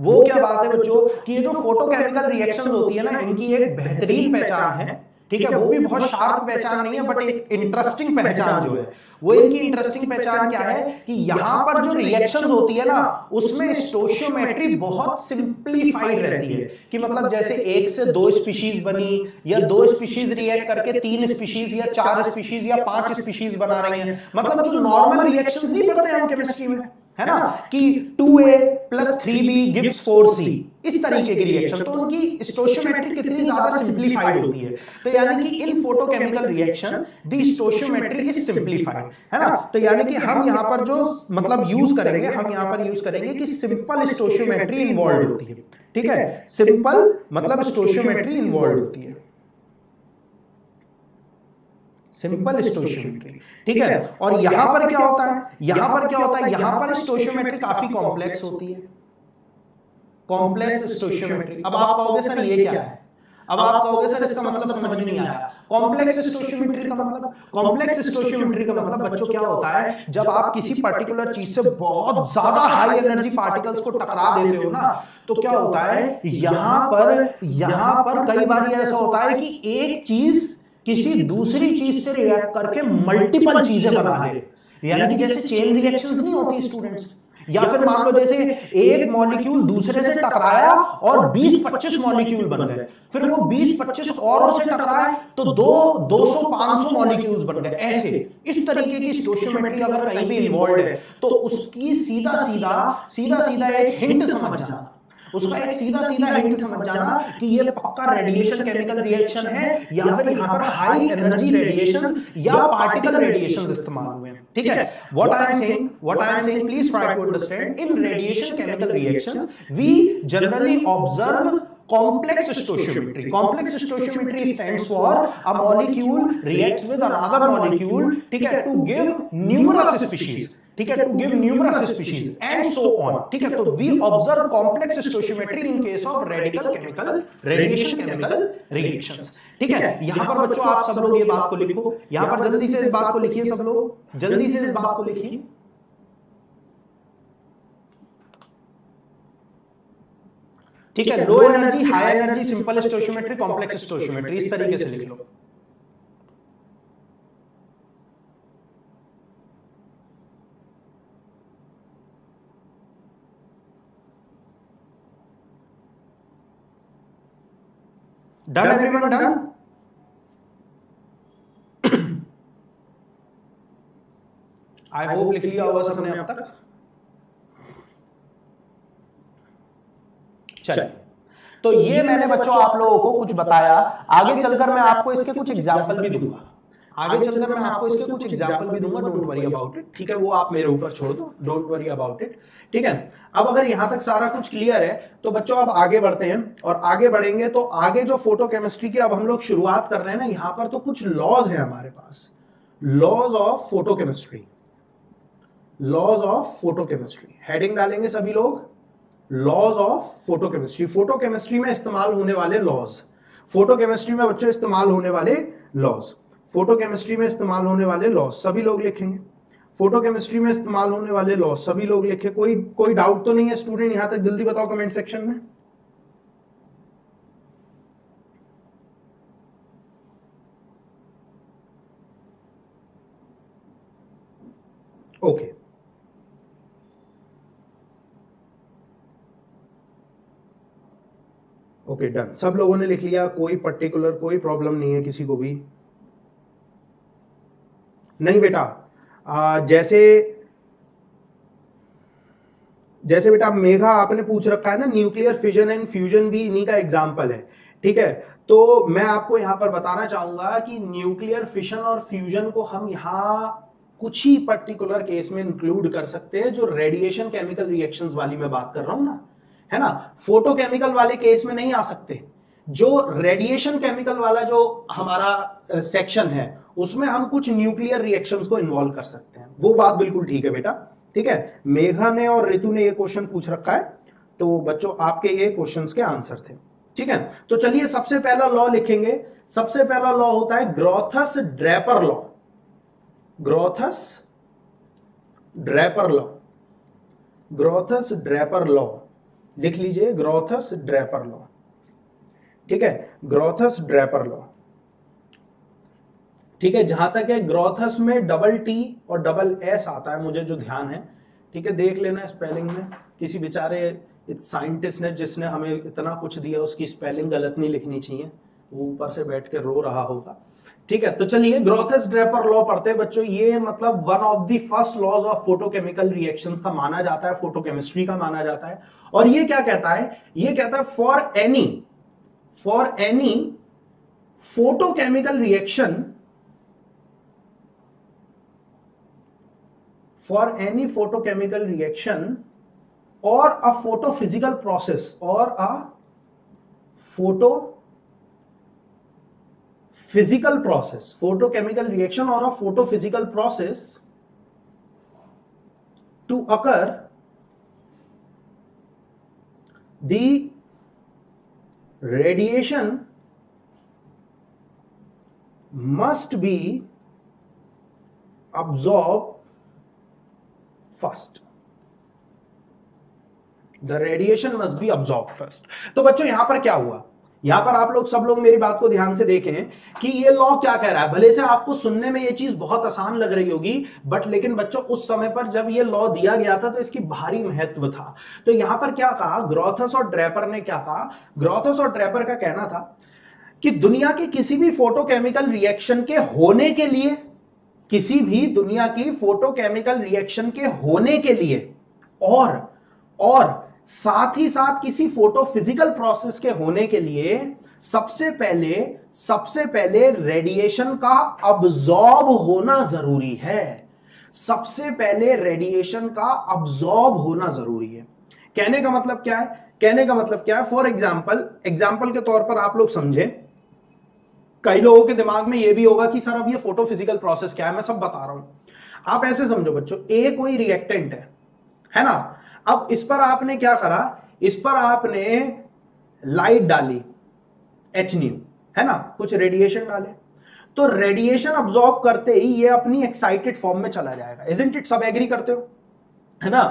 वो क्या बात है बच्चों, कि ये जो फोटोकेमिकल रिएक्शन होती है ना, इनकी एक बेहतरीन पहचान है, ठीक है, वो भी बहुत शार्प पहचान नहीं है, बट एक इंटरेस्टिंग पहचान जो है वो, इनकी इंटरेस्टिंग पहचान क्या है कि यहां पर जो रिएक्शन होती है ना उसमें स्टोशियोमेट्री बहुत सिंप्लीफाइड रहती है, कि मतलब जैसे एक से दो स्पीशीज बनी या दो स्पीशीज रिएक्ट करके तीन स्पीशीज या चार स्पीशीज या पांच स्पीशीज बना रही हैं, मतलब जो नॉर्मल रिएक्शंस नहीं पढ़ते हम केमिस्ट्री में, है ना, कि 2A + 3B गिव्स 4C, इस तरीके की रिएक्शन, तो उनकी स्टोशियोमेट्री कितनी ज्यादा सिंप्लीफाइड होती है। तो यानी कि in photochemical reaction the stoichiometry is simplified, है ना। तो यानी कि हम यहां पर जो मतलब यूज करेंगे कि सिंपल स्टोशियोमेट्री इन्वॉल्व होती है, ठीक है, सिंपल मतलब स्टोशियोमेट्री इन्वॉल्व होती है, सिंपल स्टोशियोमेट्री, ठीक है। और यहां पर क्या होता है, यहां पर स्टोशियोमेट्री काफी कॉम्प्लेक्स होती है, कॉम्प्लेक्स स्टोशियोमेट्री। अब आप कहोगे सर ये क्या है, अब आप कहोगे सर इसका मतलब समझ में नहीं आया। कॉम्प्लेक्स स्टोशियोमेट्री का मतलब बच्चों क्या होता है, जब आप किसी पर्टिकुलर चीज से बहुत ज्यादा हाई एनर्जी पार्टिकल्स को टकरा देते हो ना, तो क्या होता है यहां पर कई बार ऐसा होता है कि एक चीज किसी दूसरी चीज से रिएक्ट करके मल्टीपल चीजें बना दे, यानी कि जैसे चेन रिएक्शंस नहीं होती स्टूडेंट्स, या फिर मान लो जैसे एक मॉलिक्यूल दूसरे से टकराया और 20-25 मॉलिक्यूल बन गए, फिर वो 20-25 औरों से टकराए तो 200-500 मॉलिक्यूल्स बन गए, ऐसे इस तरीके की स्टोशियोमेट्री अगर कहीं भी इन्वॉल्व है तो उसकी सीधा एक हिंट समझ जाना, उसका एक सीधा हिंट समझ जाना कि ये पक्का रेडिएशन केमिकल रिएक्शन है, या फिर यहां पर हाई एनर्जी रेडिएशन या पार्टिकल रेडिएशन इस्तेमाल हुए हैं, ठीक है। What I am saying please try to understand, in radiation chemical reactions we generally observe complex stoichiometry. Complex stoichiometry stands for a molecule reacts with another molecule, ठीक है, to give numerous species, ठीक है, to give numerous species and so on, ठीक है। तो we observe complex stoichiometry in case of radiation chemical reactions, ठीक है। यहां पर बच्चों आप सब लोग ये बात को लिखो, यहां पर जल्दी से इस बात को लिखिए, सब लोग जल्दी से इस बात को लिखिए। ठीक है, low energy, high energy, simple stoichiometry, complex stoichiometry, इस तरीके से लिख लो। Done everyone, done. I hope लिख लिया होगा सबने अब तक। चलिए, तो ये मैंने बच्चों आप लोगों को कुछ बताया। आगे चलकर मैं आपको इसके कुछ एग्जाम्पल भी दूंगा, आगे चलकर मैं आपको इसके कुछ एग्जाम्पल भी दूंगा। डोंट वरी अबाउट इट, ठीक है, वो आप मेरे ऊपर छोड़ दो, डोंट वरी अबाउट इट, ठीक है। अब अगर यहां तक सारा कुछ क्लियर है तो बच्चों अब आगे बढ़ते हैं, और आगे बढ़ेंगे तो आगे जो फोटोकेमिस्ट्री की अब हम लोग शुरुआत कर रहे हैं ना, यहां पर तो कुछ लॉज है हमारे पास, laws of photochemistry, laws of photochemistry, heading डालेंगे सभी लोग, लॉज ऑफ फोटोकेमिस्ट्री। फोटोकेमिस्ट्री में इस्तेमाल होने वाले लॉज, फोटोकेमिस्ट्री में बच्चों इस्तेमाल होने वाले लॉज, फोटोकेमिस्ट्री में इस्तेमाल होने वाले लॉज सभी लोग लिखेंगे। फोटोकेमिस्ट्री में इस्तेमाल होने वाले लॉज सभी लोग लिखे। कोई डाउट तो नहीं है स्टूडेंट यहां तक? जल्दी बताओ कमेंट सेक्शन में। ओके, ओके, डन, सब लोगों ने लिख लिया, कोई पर्टिकुलर कोई प्रॉब्लम नहीं है किसी को भी? नहीं बेटा, जैसे बेटा मेघा आपने पूछ रखा है ना, न्यूक्लियर फिजन एंड फ्यूजन भी इन्हीं का एग्जांपल है, ठीक है। तो मैं आपको यहां पर बताना चाहूंगा कि न्यूक्लियर फिशन और फ्यूजन को हम यहां कुछ ही पर्टिकुलर केस में इंक्लूड कर सकते हैं, जो रेडिएशन केमिकल रिएक्शंस वाली मैं बात कर रहा हूं ना, है ना। फोटोकेमिकल वाले केस में नहीं आ सकते। जो रेडिएशन केमिकल वाला जो हमारा सेक्शन है उसमें हम कुछ न्यूक्लियर रिएक्शंस को इन्वॉल्व कर सकते हैं, वो बात बिल्कुल ठीक है बेटा, ठीक है। मेघा ने और ऋतु ने ये क्वेश्चन पूछ रखा है, तो बच्चों आपके ये क्वेश्चंस के आंसर थे, ठीक है। तो चलिए सबसे पहला लॉ लिखेंगे। सबसे पहला लॉ होता है Grotthuss Draper law, Grotthuss Draper law, Grotthuss Draper law लिख लीजिए, ग्रोथस ड्रेपर लॉ, ठीक है, ग्रोथस ड्रेपर लॉ, ठीक है। जहां तक है ग्रोथस में डबल टी और डबल एस आता है, मुझे जो ध्यान है, ठीक है, देख लेना स्पेलिंग में। किसी बेचारे साइंटिस्ट ने जिसने हमें इतना कुछ दिया उसकी स्पेलिंग गलत नहीं लिखनी चाहिए, वो ऊपर से बैठ के रो रहा होगा, ठीक है। तो चलिए ग्रोथस ड्रेपर लॉ पढ़ते हैं बच्चों। ये मतलब one of the first laws of photochemical reactions का माना जाता है, फोटोकेमिस्ट्री का माना जाता है। और ये क्या कहता है? ये कहता है for any photochemical reaction, for any photochemical reaction or a photophysical process, or a photophysical process, photochemical reaction or a photophysical process to occur, the radiation must be absorbed first, the radiation must be absorb first. तो बच्चों यहां पर क्या हुआ? यहां पर आप लोग सब लोग मेरी बात को ध्यान से देखें कि ये लॉ क्या कह रहा है। भले से आपको सुनने में ये चीज बहुत आसान लग रही होगी, बट लेकिन बच्चों उस समय पर जब ये लॉ दिया गया था तो इसकी भारी महत्व था। तो यहां पर क्या कहा ग्रोथस और ड्रेपर ने? क्या कहा? ग्रोथस और ड्रेपर का कहना था कि दुनिया की किसी भी फोटोकेमिकल रिएक्शन के होने के लिए, किसी भी दुनिया की फोटोकेमिकल रिएक्शन के होने के लिए, और साथ ही साथ किसी फोटोफिजिकल प्रोसेस के होने के लिए सबसे पहले रेडिएशन का अब्सॉर्ब होना जरूरी है। सबसे पहले रेडिएशन का अब्सॉर्ब होना जरूरी है। कहने का मतलब क्या है? कहने का मतलब क्या है? फॉर एग्जाम्पल के तौर पर आप लोग समझें, कई लोगों के दिमाग में यह भी होगा कि सर अब ये फोटोफिजिकल प्रोसेस क्या है, मैं सब बता रहा हूं। आप ऐसे समझो बच्चों, ए कोई रिएक्टेंट है ना। अब इस पर आपने क्या करा? इस पर आपने लाइट डाली, एच न्यू, है ना, कुछ रेडिएशन डाले, तो रेडिएशन अब्सॉर्ब करते ही ये अपनी एक्साइटेड फॉर्म में चला जाएगा। Isn't it? सब एग्री करते हो? है ना।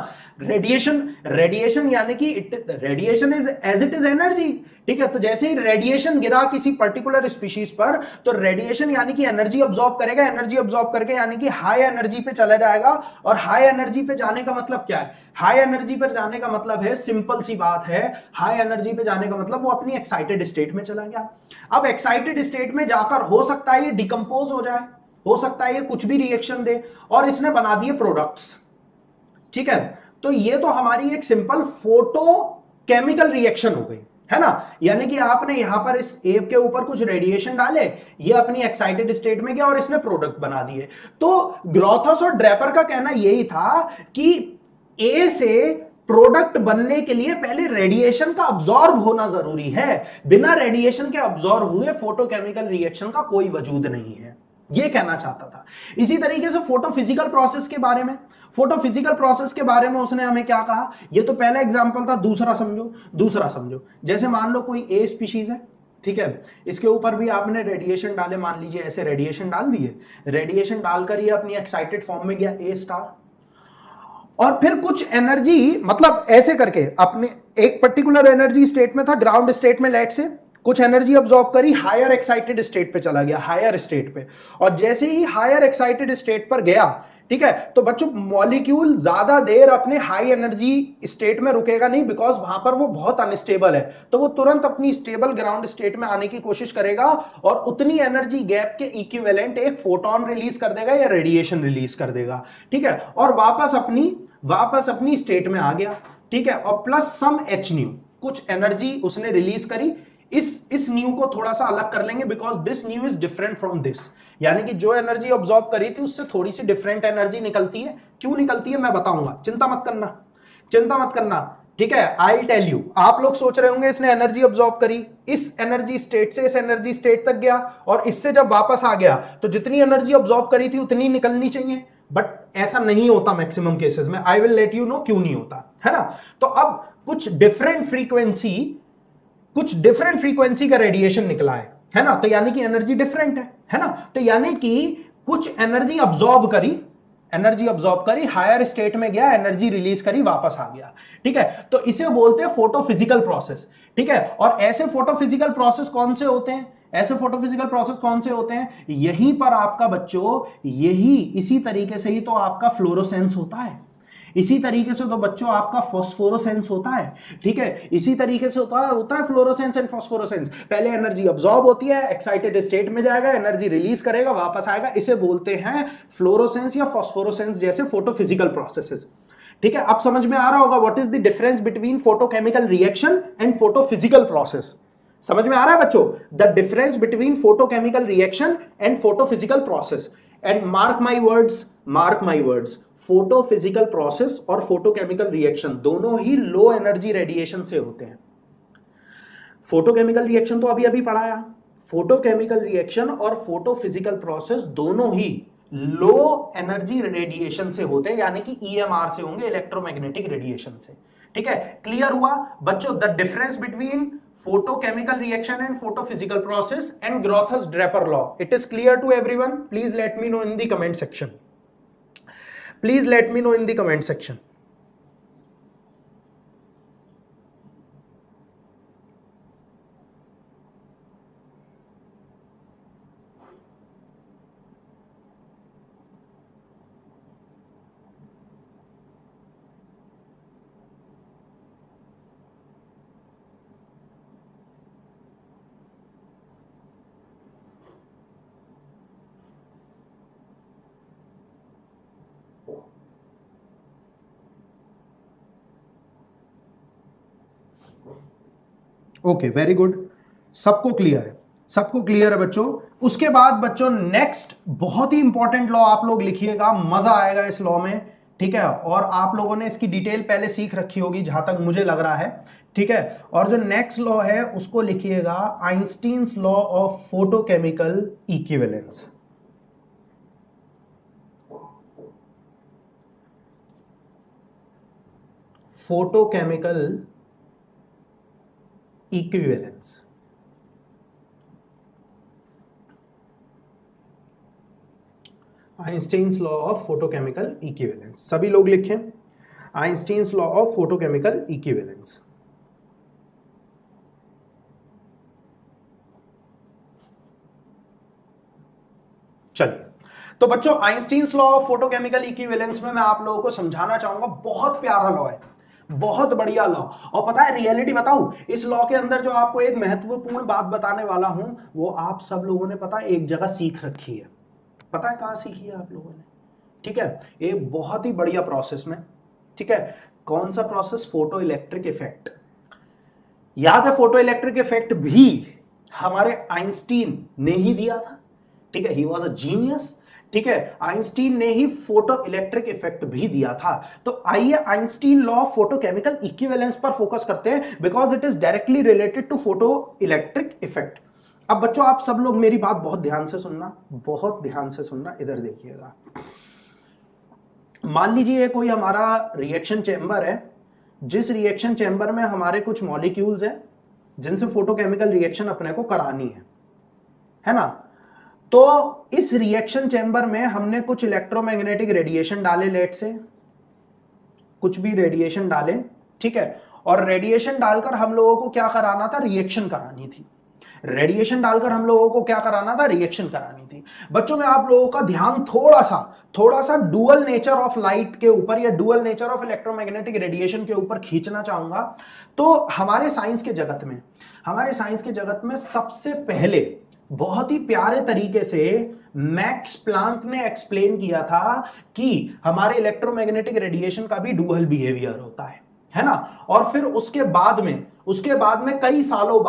रेडिएशन, रेडिएशन यानी कि radiation is as it is energy, ठीक है। तो जैसे ही रेडिएशन गिरा किसी पर्टिकुलर स्पीशीज पर, तो रेडिएशन यानी कि एनर्जी अब्सॉर्ब करेगा, एनर्जी अब्सॉर्ब करके यानी कि हाई एनर्जी पे चला जाएगा। और हाई एनर्जी पे जाने का मतलब क्या है? हाई एनर्जी पर जाने का मतलब है, सिंपल सी बात है, हाई एनर्जी पे जाने का मतलब वो अपनी एक्साइटेड स्टेट में चला गया। अब एक्साइटेड स्टेट में जाकर हो सकता है ये डिकम्पोज हो जाए, हो सकता है ये कुछ भी रिएक्शन दे, और इसने बना दिए प्रोडक्ट्स, ठीक है। तो ये तो हमारी एक सिंपल फोटो केमिकल रिएक्शन हो गई, है ना। यानी कि आपने यहां पर इस एब के ऊपर कुछ रेडिएशन डाले, ये अपनी एक्साइटेड स्टेट में गया और इसने प्रोडक्ट बना दिए। तो ग्रोथस और ड्रेपर का कहना यही था कि ए से प्रोडक्ट बनने के लिए पहले रेडिएशन का अब्सॉर्ब होना जरूरी है, बिना रेडिएशन के अब्सॉर्ब हुए फोटोकेमिकल रिएक्शन का कोई वजूद नहीं है, ये कहना चाहता था। इसी तरीके से फोटोफिजिकल प्रोसेस के बारे में, फोटोफिजिकल प्रोसेस के बारे में उसने हमें क्या कहा, ये तो पहला एग्जांपल था, दूसरा समझो, दूसरा समझो। जैसे मान लो कोई ए स्पीशीज है, ठीक है, इसके ऊपर भी आपने रेडिएशन डाले, मान लीजिए ऐसे रेडिएशन डाल दिए, रेडिएशन डालकर ये अपनी एक्साइटेड फॉर्म में गया ए स्टार, और फिर कुछ एनर्जी, मतलब ऐसे करके अपने एक पर्टिकुलर एनर्जी स्टेट में था, ग्राउंड स्टेट में लेट से कुछ एनर्जी अब्सॉर्ब करी, हायर एक्साइटेड स्टेट पे चला गया, हायर स्टेट पे। और जैसे ही हायर एक्साइटेड स्टेट पर गया, ठीक है, तो बच्चों मॉलिक्यूल ज्यादा देर अपने हाई एनर्जी स्टेट में रुकेगा नहीं, बिकॉज वहां पर वो बहुत अनस्टेबल है, तो वो तुरंत अपनी स्टेबल ग्राउंड स्टेट में आने की कोशिश करेगा, और उतनी एनर्जी गैप के इक्विवेलेंट एक फोटोन रिलीज कर देगा या रेडिएशन रिलीज कर देगा, ठीक है, और वापस अपनी स्टेट में आ गया, ठीक है। और प्लस सम एच न्यू, कुछ एनर्जी उसने रिलीज करी। इस न्यू को थोड़ा सा अलग कर लेंगे, because this new is different from this, यानी कि जो एनर्जी ऑब्जॉर्व करी थी उससे थोड़ी सी डिफरेंट एनर्जी निकलती है। क्यों निकलती है मैं बताऊंगा, चिंता मत करना, चिंता मत करना, ठीक है। I tell you. आप लोग सोच रहे होंगे इसने एनर्जी ऑब्जॉर्व करी, इस एनर्जी स्टेट से इस एनर्जी स्टेट तक गया, और इससे जब वापस आ गया तो जितनी एनर्जी ऑब्जॉर्व करी थी उतनी निकलनी चाहिए, बट ऐसा नहीं होता मैक्सिमम केसेस में। I will let you know क्यों नहीं होता, है ना। तो अब कुछ डिफरेंट फ्रीक्वेंसी का रेडिएशन निकला है ना, तो यानी कि एनर्जी डिफरेंट है ना। तो यानी कि कुछ एनर्जी अब्सॉर्ब करी, हायर स्टेट में गया, एनर्जी रिलीज करी, वापस आ गया, ठीक है। तो इसे बोलते हैं फोटोफिजिकल प्रोसेस, ठीक है। और ऐसे फोटोफिजिकल प्रोसेस कौन से होते हैं, ऐसे फोटोफिजिकल प्रोसेस कौन से होते हैं, यहीं पर आपका बच्चों, यही इसी तरीके से ही तो आपका फ्लोरोसेंस होता है, इसी तरीके से तो बच्चों आपका फॉस्फोरोसेंस होता है, ठीक है। इसी तरीके से होता है फ्लोरोसेंस एंड फॉस्फोरोसेंस। पहले एनर्जी अब्सॉर्ब होती है, एक्साइटेड स्टेट में जाएगा, एनर्जी रिलीज करेगा, वापस आएगा, इसे बोलते हैं फ्लोरोसेंस या फॉस्फोरोसेंस जैसे फोटोफिजिकल प्रोसेसेस, ठीक है। अब समझ में आ रहा होगा what is the difference between photochemical reaction and photophysical process. समझ में आ रहा है बच्चों, the difference between photochemical reaction and photophysical process. And mark my words, photophysical process और फोटोकेमिकल रिएक्शन दोनों ही लो एनर्जी रेडिएशन से होते हैं। फोटोकेमिकल रिएक्शन तो अभी अभी पढ़ाया, फोटोकेमिकल रिएक्शन और फोटोफिजिकल प्रोसेस दोनों ही लो एनर्जी रेडिएशन से होते हैं, यानी कि ईएमआर से होंगे, इलेक्ट्रोमैग्नेटिक रेडिएशन से, ठीक है। क्लियर हुआ बच्चों the difference between photochemical reaction and photophysical process and Groth's Draper law? It is clear to everyone? Please let me know in the comment section. Please let me know in the comment section. Okay very good, सबको clear है, सबको clear है बच्चों। उसके बाद बच्चों next बहुत ही important law आप लोग लिखिएगा, मजा आएगा इस लॉ में, ठीक है। और आप लोगों ने इसकी डिटेल पहले सीख रखी होगी जहां तक मुझे लग रहा है, ठीक है। और जो नेक्स्ट लॉ है उसको लिखिएगा Einstein's law of photochemical equivalence. Photochemical equivalence, Einstein's law of photochemical equivalence, सभी लोग लिखें। Einstein's law of photochemical equivalence. चलिए, तो बच्चों Einstein's law of photochemical equivalence में मैं आप लोगों को समझाना चाहूंगा, बहुत प्यारा लॉ है, बहुत बढ़िया लॉ। और पता है रियलिटी बताऊं, इस लॉ के अंदर जो आपको एक महत्वपूर्ण बात बताने वाला हूं वो आप सब लोगों ने पता है एक जगह सीख रखी है। पता है कहां सीखी है आप लोगों ने? ठीक है, एक बहुत ही बढ़िया प्रोसेस में। ठीक है, कौन सा प्रोसेस? Photo electric effect. याद है फोटो इलेक्ट्रिक इफेक्ट भी हमारे आइंस्टीन ने ही दिया था। ठीक है, ही वॉज अ जीनियस। ठीक है, आइंस्टीन ने ही फोटो इलेक्ट्रिक इफेक्ट भी दिया था। तो आइए Einstein law of photochemical equivalence पर फोकस करते हैं, because it is directly related to photo electric effect. अब बच्चों आप सब लोग मेरी बात बहुत ध्यान से सुनना, बहुत ध्यान से सुनना, इधर देखिएगा। मान लीजिए कोई हमारा रिएक्शन चेंबर है, जिस रिएक्शन चेंबर में हमारे कुछ मॉलिक्यूल्स हैं जिनसे फोटोकेमिकल रिएक्शन अपने को करानी है ना। तो इस रिएक्शन चेंबर में हमने कुछ इलेक्ट्रोमैग्नेटिक रेडिएशन डाले, लेट से कुछ भी रेडिएशन डाले। ठीक है, और रेडिएशन डालकर हम लोगों को क्या कराना था? रिएक्शन करानी थी। रेडिएशन डालकर हम लोगों को क्या कराना था? रिएक्शन करानी थी। बच्चों में आप लोगों का ध्यान थोड़ा सा डुअल नेचर ऑफ लाइट के ऊपर या dual nature of electromagnetic radiation के ऊपर खींचना चाहूंगा। तो हमारे साइंस के जगत में सबसे पहले बहुत ही प्यारे तरीके से मैक्स प्लांक ने एक्सप्लेन किया था कि हमारे इलेक्ट्रोमैग्नेटिक रेडिएशन का भी डुअल बिहेवियर होता है ना। और फिर उसके बाद में कई सालों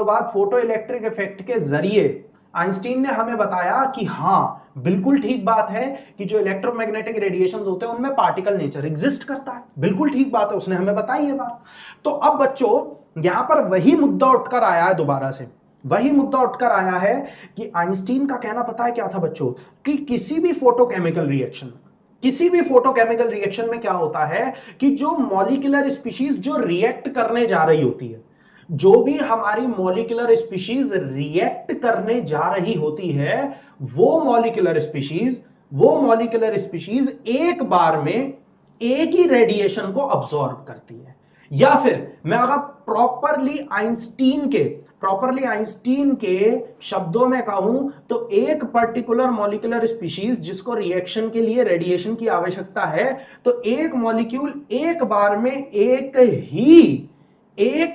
बाद फोटो इलेक्ट्रिक इफेक्ट के जरिए आइंस्टीन ने हमें बताया कि हाँ बिल्कुल ठीक बात है कि जो इलेक्ट्रोमैग्नेटिक रेडिएशंस होते हैं उनमें पार्टिकल नेचर एग्जिस्ट करता है। बिल्कुल ठीक बात है, उसने हमें बताई ये बात। तो अब बच्चों यहां पर वही मुद्दा उठकर आया है, दोबारा से वही मुद्दा उठकर आया है कि आइंस्टीन का कहना पता है क्या था बच्चों, कि किसी भी फोटोकेमिकल रिएक्शन में क्या होता है कि जो मॉलिक्यूलर स्पीशीज जो रिएक्ट करने जा रही होती है, जो भी हमारी मॉलिक्यूलर स्पीशीज रिएक्ट करने जा रही होती है, वो मॉलिक्यूलर स्पीशीज एक बार में एक ही रेडिएशन को अब्सॉर्ब करती है। या फिर मैं अगर प्रॉपरली आइंस्टीन के शब्दों में कहूं तो एक पर्टिकुलर मॉलिक्यूलर स्पीशीज जिसको रिएक्शन के लिए रेडिएशन की आवश्यकता है, तो एक मॉलिक्यूल एक बार में एक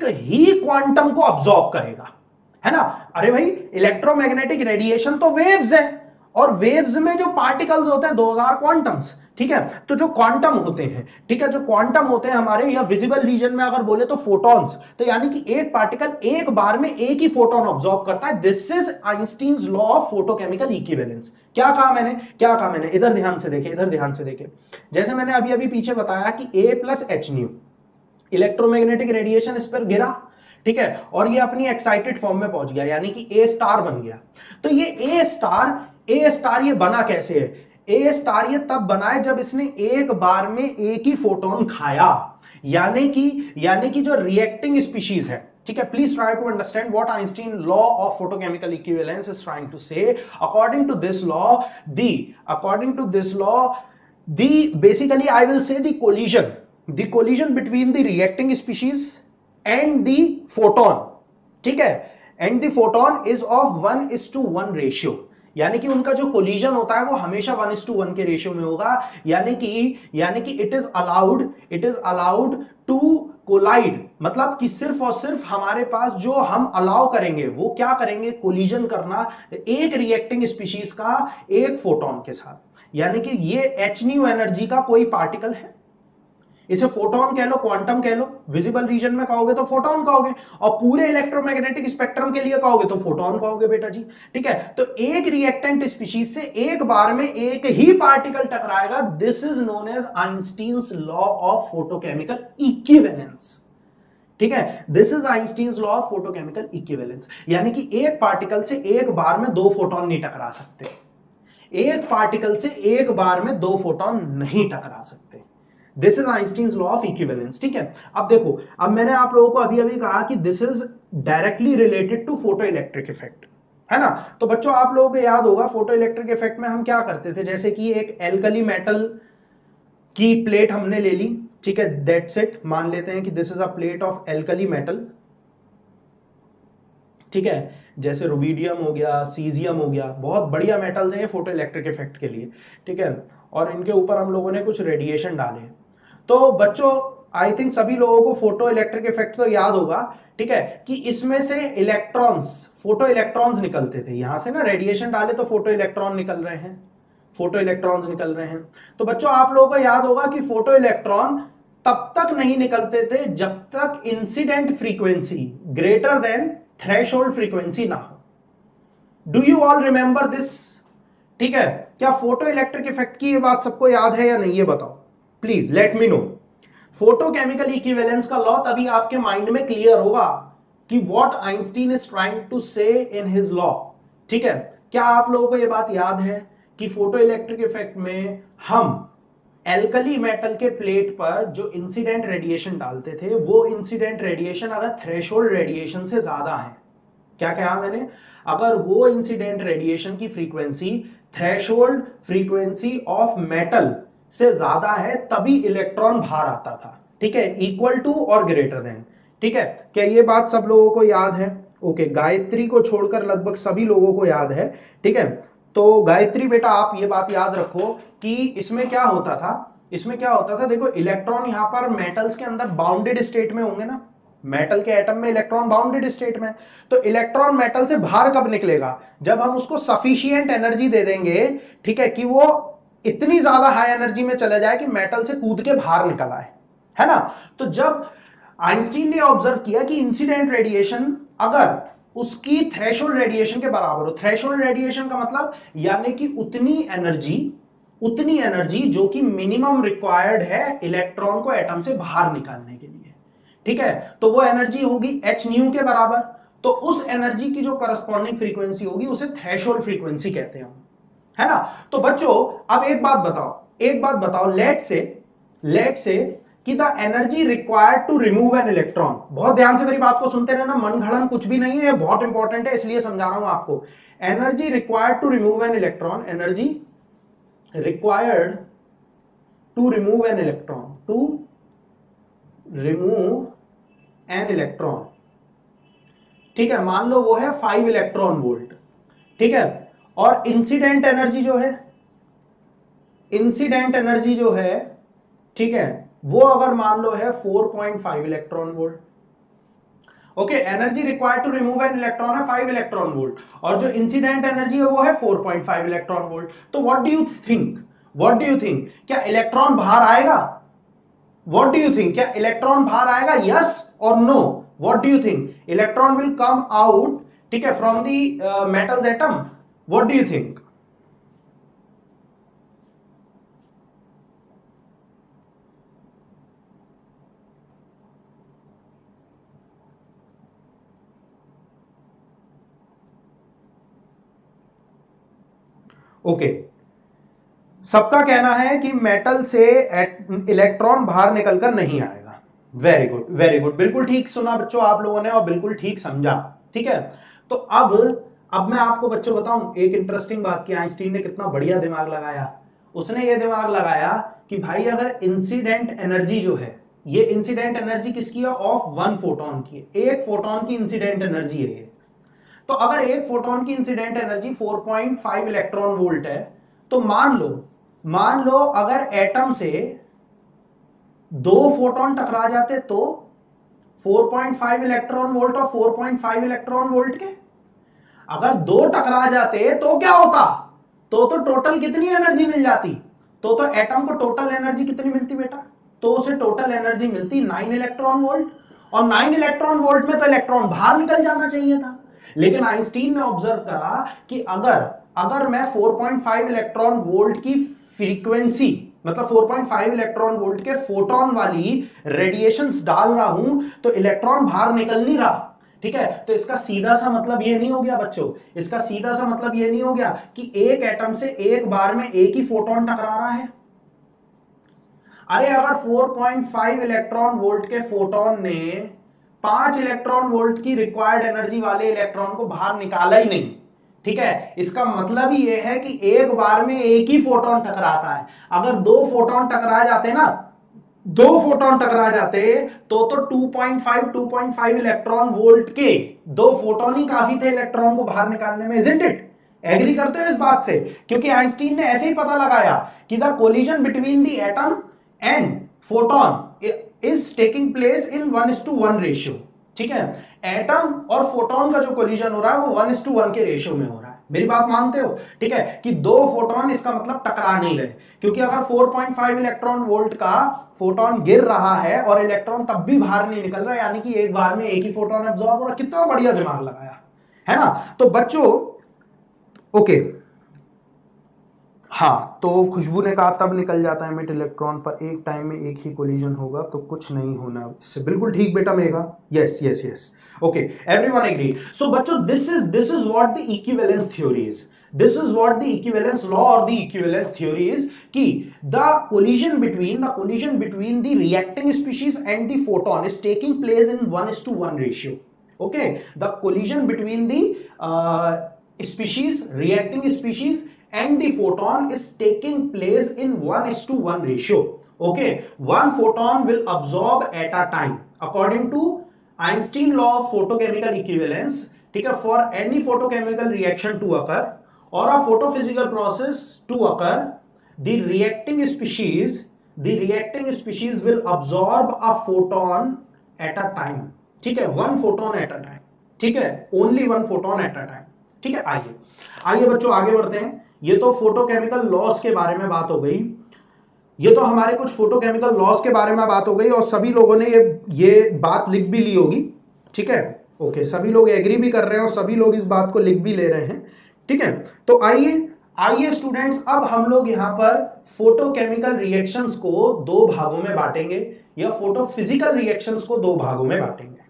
ही क्वांटम को अब्सॉर्ब करेगा, है ना। अरे भाई इलेक्ट्रोमैग्नेटिक रेडिएशन तो वेव्स है, और वेव्स में जो पार्टिकल्स होते हैं दोज आर क्वांटम्स। ठीक है, तो जो क्वांटम होते हैं हमारे या विजिबल रीजन में अगर बोले तो फोटॉन्स, तो यानी कि एक पार्टिकल एक बार में एक ही फोटोन ऑब्जॉर्ब करता है। This is Einstein's law of photochemical equivalence. क्या कहा मैंने? इधर ध्यान से देखे। जैसे मैंने अभी पीछे बताया कि A+H इलेक्ट्रोमैग्नेटिक रेडिएशन इस पर गिरा, ठीक है, और ये अपनी एक्साइटेड फॉर्म में पहुंच गया, यानी कि A* बन गया। तो ये A* ये बना कैसे है? A* ये तब बना है जब इसने एक बार में एक ही फोटोन खाया, यानी कि जो रिएक्टिंग स्पीशीज है। ठीक है, please try to understand what Einstein law of photochemical equivalence is trying to say. According to this law basically I will say the collision between the reacting species and the photon, ठीक है, and the photon is of 1:1 ratio, यानी कि उनका जो collision होता है वो हमेशा 1:1 के रेशियो में होगा। यानी कि it is allowed to collide, मतलब कि सिर्फ और सिर्फ हमारे पास जो हम अलाउ करेंगे वो क्या करेंगे? कोलिजन करना एक रिएक्टिंग स्पीशीज का एक फोटोन के साथ। यानी कि ये hν एनर्जी का कोई पार्टिकल है, इसे फोटोन कह लो, क्वांटम कह लो, विजिबल रीजन में कहोगे तो फोटोन कहोगे, और पूरे इलेक्ट्रोमैग्नेटिक स्पेक्ट्रम के लिए कहोगे तो फोटोन कहोगे बेटा जी। ठीक है, तो एक रिएक्टेंट स्पीशीज से एक बार में एक ही पार्टिकल टकराएगा। This is known as Einstein's law of photochemical equivalence. ठीक है, this is Einstein's law of photochemical equivalence, यानी कि एक पार्टिकल से एक बार में दो फोटोन नहीं टकरा सकते, एक पार्टिकल से एक बार में दो फोटोन नहीं टकरा सकते। This is Einstein's law of equivalence. ठीक है, अब देखो, अब मैंने आप लोगों को अभी कहा कि this is directly related to photo electric effect, है ना। तो बच्चों आप लोगों को याद होगा फोटो इलेक्ट्रिक इफेक्ट में हम क्या करते थे, जैसे कि एक एल्कली मेटल कि प्लेट हमने ले ली, ठीक है, दैट्स इट, मान लेते हैं कि this is a plate of alkali metal, ठीक है, जैसे रुबीडियम हो गया, सीजियम हो गया, बहुत बढ़िया मेटल्स हैं ये फोटो इलेक्ट्रिक इफेक्ट के लिए, ठीक है, और इनके ऊपर हम लोगों ने कुछ रेडिएशन डाले। तो बच्चों आई थिंक सभी लोगों को फोटो इलेक्ट्रिक इफेक्ट तो याद होगा, ठीक है, कि इसमें से इलेक्ट्रॉन्स, फोटो इलेक्ट्रॉन्स निकलते थे, यहां से ना रेडिएशन डाले तो फोटो इलेक्ट्रॉन निकल रहे हैं, फोटो इलेक्ट्रॉन्स निकल रहे हैं। तो बच्चों आप लोगों को याद होगा कि फोटो इलेक्ट्रॉन तब तक नहीं निकलते थे जब तक incident frequency greater than threshold frequency ना हो। Do you all remember this? ठीक है, क्या फोटो इलेक्ट्रिक इफेक्ट की ये बात सबको याद है या नहीं, ये बताओ please, let me know. Photochemical equivalence का लॉ तभी आपके माइंड में क्लियर होगा कि what Einstein is trying to say in his law, ठीक है। क्या आप लोगों को यह बात याद है कि फोटो इलेक्ट्रिक इफेक्ट में हम एल्कली मेटल के प्लेट पर जो इंसिडेंट रेडिएशन डालते थे, वो इंसिडेंट रेडिएशन अगर थ्रेशोल्ड रेडिएशन से ज्यादा है, क्या कहा मैंने, अगर वो इंसिडेंट रेडिएशन की frequency threshold frequency of metal से ज्यादा है तभी इलेक्ट्रॉन बाहर आता था, ठीक है, इक्वल टू और ग्रेटर देन, ठीक है। क्या ये बात सब लोगों को याद है? ओके, गायत्री को छोड़कर लगभग सभी लोगों को याद है, ठीक है। तो गायत्री बेटा आप ये बात याद रखो कि इसमें क्या होता था, इसमें क्या होता था, देखो इलेक्ट्रॉन यहां पर मेटल्स के अंदर बाउंडेड स्टेट में होंगे ना, मेटल के एटम में इलेक्ट्रॉन बाउंडेड स्टेट में, तो इलेक्ट्रॉन मेटल से बाहर कब निकलेगा, जब हम उसको सफिशिएंट एनर्जी दे देंगे, ठीक है, कि वो इतनी ज्यादा हाई एनर्जी में चला जाए कि मेटल से कूद के बाहर निकल आए, है ना। तो जब आइंस्टीन ने ऑब्जर्व किया कि इंसिडेंट रेडिएशन अगर उसकी थ्रेशोल्ड रेडिएशन के बराबर हो, थ्रेशोल्ड रेडिएशन का मतलब यानी कि उतनी एनर्जी जो कि मिनिमम रिक्वायर्ड है इलेक्ट्रॉन को एटम से बाहर निकालने के लिए, ठीक है, तो वो एनर्जी होगी एच न्यू के बराबर। तो उस एनर्जी की जो करस्पॉन्डिंग फ्रीक्वेंसी होगी उसे थ्रेशोल्ड फ्रीक्वेंसी कहते हैं, है ना। तो बच्चों अब एक बात बताओ, let say that the energy required to remove an electron, बहुत ध्यान से मेरी बात को सुनते रहना, मन घड़न कुछ भी नहीं है, बहुत इंपॉर्टेंट है इसलिए समझा रहा हूं आपको। Energy required to remove an electron, energy required to remove an electron, to remove an electron, ठीक है, मान लो वो है 5 इलेक्ट्रॉन वोल्ट, ठीक है, और इंसिडेंट एनर्जी जो है, ठीक है, वो अगर मान लो है 4.5 electron volt. Okay, energy required to remove an electron है 5 इलेक्ट्रॉन वोल्ट और जो इंसिडेंट एनर्जी है वो है 4.5 इलेक्ट्रॉन वोल्ट। तो व्हाट डू यू थिंक, क्या इलेक्ट्रॉन बाहर आएगा? व्हाट डू यू थिंक, क्या इलेक्ट्रॉन बाहर आएगा, यस और no? What do you think, electron will come out, ठीक है, from the metals atom? What do you think? Okay, सबका कहना है कि मेटल से इलेक्ट्रॉन बाहर निकलकर नहीं आएगा। वेरी गुड, वेरी गुड, बिल्कुल ठीक सुना बच्चों आप लोगों ने और बिल्कुल ठीक समझा, ठीक है। तो अब मैं आपको बच्चों बताऊं एक इंटरेस्टिंग बात कि आइंस्टीन ने कितना बढ़िया दिमाग लगाया। उसने ये दिमाग लगाया कि भाई अगर इंसिडेंट एनर्जी जो है, ये इंसिडेंट एनर्जी किसकी है, ऑफ 1 फोटोन की, एक फोटोन की इंसिडेंट एनर्जी है ये। तो अगर एक फोटोन की इंसिडेंट एनर्जी 4.5 इलेक्ट्रॉन वोल्ट है, तो मान लो अगर एटम से 2 फोटोन टकरा जाते तो 4.5 इलेक्ट्रॉन वोल्ट और 4.5 इलेक्ट्रॉन वोल्ट के अगर 2 टकरा जाते तो क्या होता, तो टोटल कितनी एनर्जी मिल जाती, तो एटम को टोटल एनर्जी कितनी मिलती बेटा, तो उसे टोटल एनर्जी मिलती 9 इलेक्ट्रॉन वोल्ट और 9 इलेक्ट्रॉन वोल्ट में तो इलेक्ट्रॉन बाहर निकल जाना चाहिए था। लेकिन आइंस्टीन ने ऑब्जर्व करा कि अगर मैं 4.5 इलेक्ट्रॉन वोल्ट की फ्रीक्वेंसी, मतलब 4.5 इलेक्ट्रॉन वोल्ट के फोटोन वाली रेडिएशंस डाल रहा हूं तो इलेक्ट्रॉन बाहर निकल नहीं रहा, ठीक है। तो इसका सीधा सा मतलब ये नहीं हो गया बच्चों, इसका सीधा सा मतलब ये नहीं हो गया कि एक एटम से एक बार में एक ही फोटोन टकरा रहा है। अरे अगर 4.5 इलेक्ट्रॉन वोल्ट के फोटोन ने 5 इलेक्ट्रॉन वोल्ट की रिक्वायर्ड एनर्जी वाले इलेक्ट्रॉन को बाहर निकाला ही नहीं, ठीक है, इसका मतलब ही ये है कि एक बार में एक ही फोटोन टकराता है। अगर दो फोटोन टकरा जाते ना, दो फोटोन टकरा जाते तो 2.5 इलेक्ट्रॉन वोल्ट के दो फोटोन ही काफी थे इलेक्ट्रॉन को बाहर निकालने में। Isn't it? एग्री करते हो इस बात से? क्योंकि आइंस्टीन ने ऐसे ही पता लगाया कि the collision between the atom and photon is taking place in 1:1 ratio. ठीक है, एटम और फोटोन का जो कोलिजन हो रहा है वो 1:1 के रेशियो में हो रहा है। मेरी बात मानते हो? ठीक है, कि दो फोटोन इसका मतलब टकरा नहीं रहे, क्योंकि अगर 4.5 इलेक्ट्रॉन वोल्ट का फोटोन गिर रहा है और इलेक्ट्रॉन तब भी बाहर नहीं निकल रहा, यानी कि एक बार में एक ही फोटोन एब्जॉर्ब हो रहा। कितना बढ़िया दिमाग लगाया है ना? तो बच्चों ओके, हाँ, तो खुशबू ने कहा तब निकल जाता है मिड इलेक्ट्रॉन पर एक टाइम में एक ही कोलिजन होगा तो कुछ नहीं होना इससे। बिल्कुल ठीक बेटा Megha, yes yes yes, okay, everyone agree. So बच्चों this is what the equivalence theory is, this is what the equivalence law और द इक्विवेलेंस थ्योरी इज, कि the collision between the reacting species and the photon is taking place in 1:1 ratio. Okay, the collision between the species, reacting species and the photon is taking place in 1:1 ratio. Okay, one photon will absorb at a time according to Einstein law of photochemical equivalence. ठीक है, for any photochemical reaction to occur or a photophysical process to occur, the reacting species will absorb a photon at a time. ठीक है, one photon at a time. ठीक है, only one photon at a time. ठीक है, आइए बच्चों आगे बढ़ते हैं। ये तो फोटोकेमिकल लॉस के बारे में बात हो गई, ये तो हमारे कुछ फोटोकेमिकल लॉस के बारे में बात हो गई, और सभी लोगों ने ये बात लिख भी ली होगी। ठीक है, ओके, सभी लोग एग्री भी कर रहे हैं और सभी लोग इस बात को लिख भी ले रहे हैं। ठीक है, तो आइए स्टूडेंट्स, अब हम लोग यहां पर फोटोकेमिकल रिएक्शंस को दो भागों में बांटेंगे, या फोटोफिजिकल रिएक्शंस को दो भागों में बांटेंगे।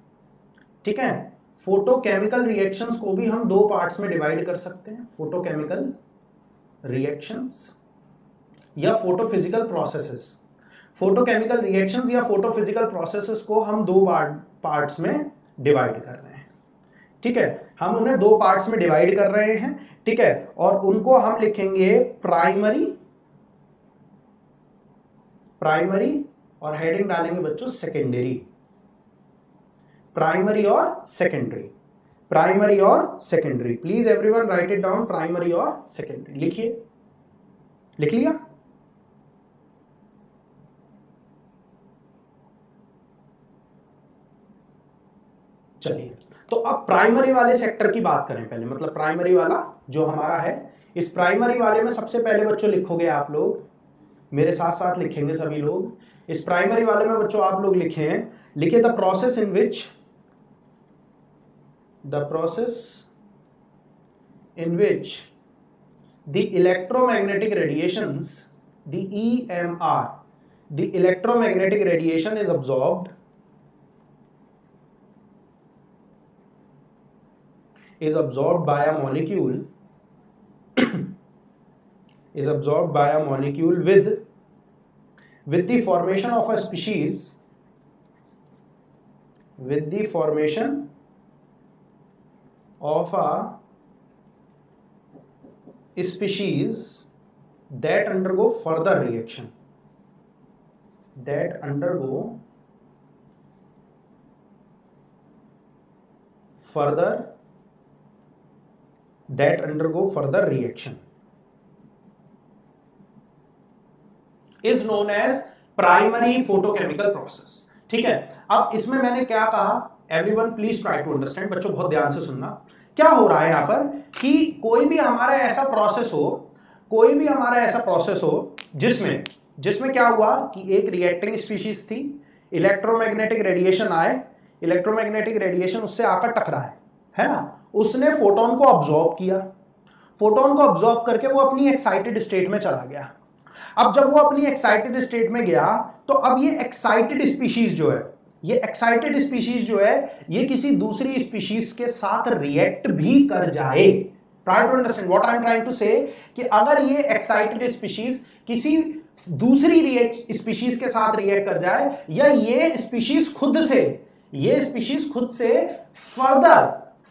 ठीक है, फोटोकेमिकल रिएक्शंस को भी हम दो पार्ट्स में डिवाइड कर सकते हैं, फोटोकेमिकल रिएक्शंस या फोटोफिजिकल प्रोसेसेस। फोटोकेमिकल रिएक्शंस या फोटोफिजिकल प्रोसेसेस को हम दो पार्ट्स में डिवाइड कर रहे हैं। ठीक है, हम उन्हें दो पार्ट्स में डिवाइड कर रहे हैं। ठीक है, और उनको हम लिखेंगे प्राइमरी और हेडिंग डालेंगे बच्चों सेकेंडरी। प्राइमरी और secondary, please everyone right it down, primary और सेकेंडरी। लिखिए, लिख लिया? चलिए, तो अब प्राइमरी वाले सेक्टर की बात करें पहले, मतलब प्राइमरी वाला जो हमारा है, इस प्राइमरी वाले में सबसे पहले बच्चों लिखोगे आप लोग, मेरे साथ साथ लिखेंगे सभी लोग। इस प्राइमरी वाले में बच्चों आप लोग लिखे the process in which the electromagnetic radiations, the EMR, the electromagnetic radiation is absorbed by a molecule with the formation of a species, that undergo further reaction, is known as primary photochemical process। ठीक है, अब इसमें मैंने क्या कहा, everyone please try to understand, बच्चों बहुत ध्यान से सुनना। क्या हो रहा है यहां पर कि कोई भी हमारा ऐसा प्रोसेस हो जिसमें क्या हुआ कि एक रिएक्टिंग स्पीशीज थी, इलेक्ट्रोमैग्नेटिक रेडिएशन आए, इलेक्ट्रोमैग्नेटिक रेडिएशन उससे आकर टकराए, है ना, उसने फोटोन को ऑब्जॉर्ब किया, फोटोन को ऑब्जॉर्ब करके वो अपनी एक्साइटेड स्टेट में चला गया। अब जब वो अपनी एक्साइटेड स्टेट में गया तो अब ये एक्साइटेड स्पीशीज जो है ये किसी दूसरी स्पीशीज के साथ रिएक्ट भी कर जाए। Try to understand what I am trying to say, कि अगर ये एक्साइटेड स्पीशीज किसी दूसरी स्पीशीज के साथ रिएक्ट कर जाए, या ये स्पीशीज खुद से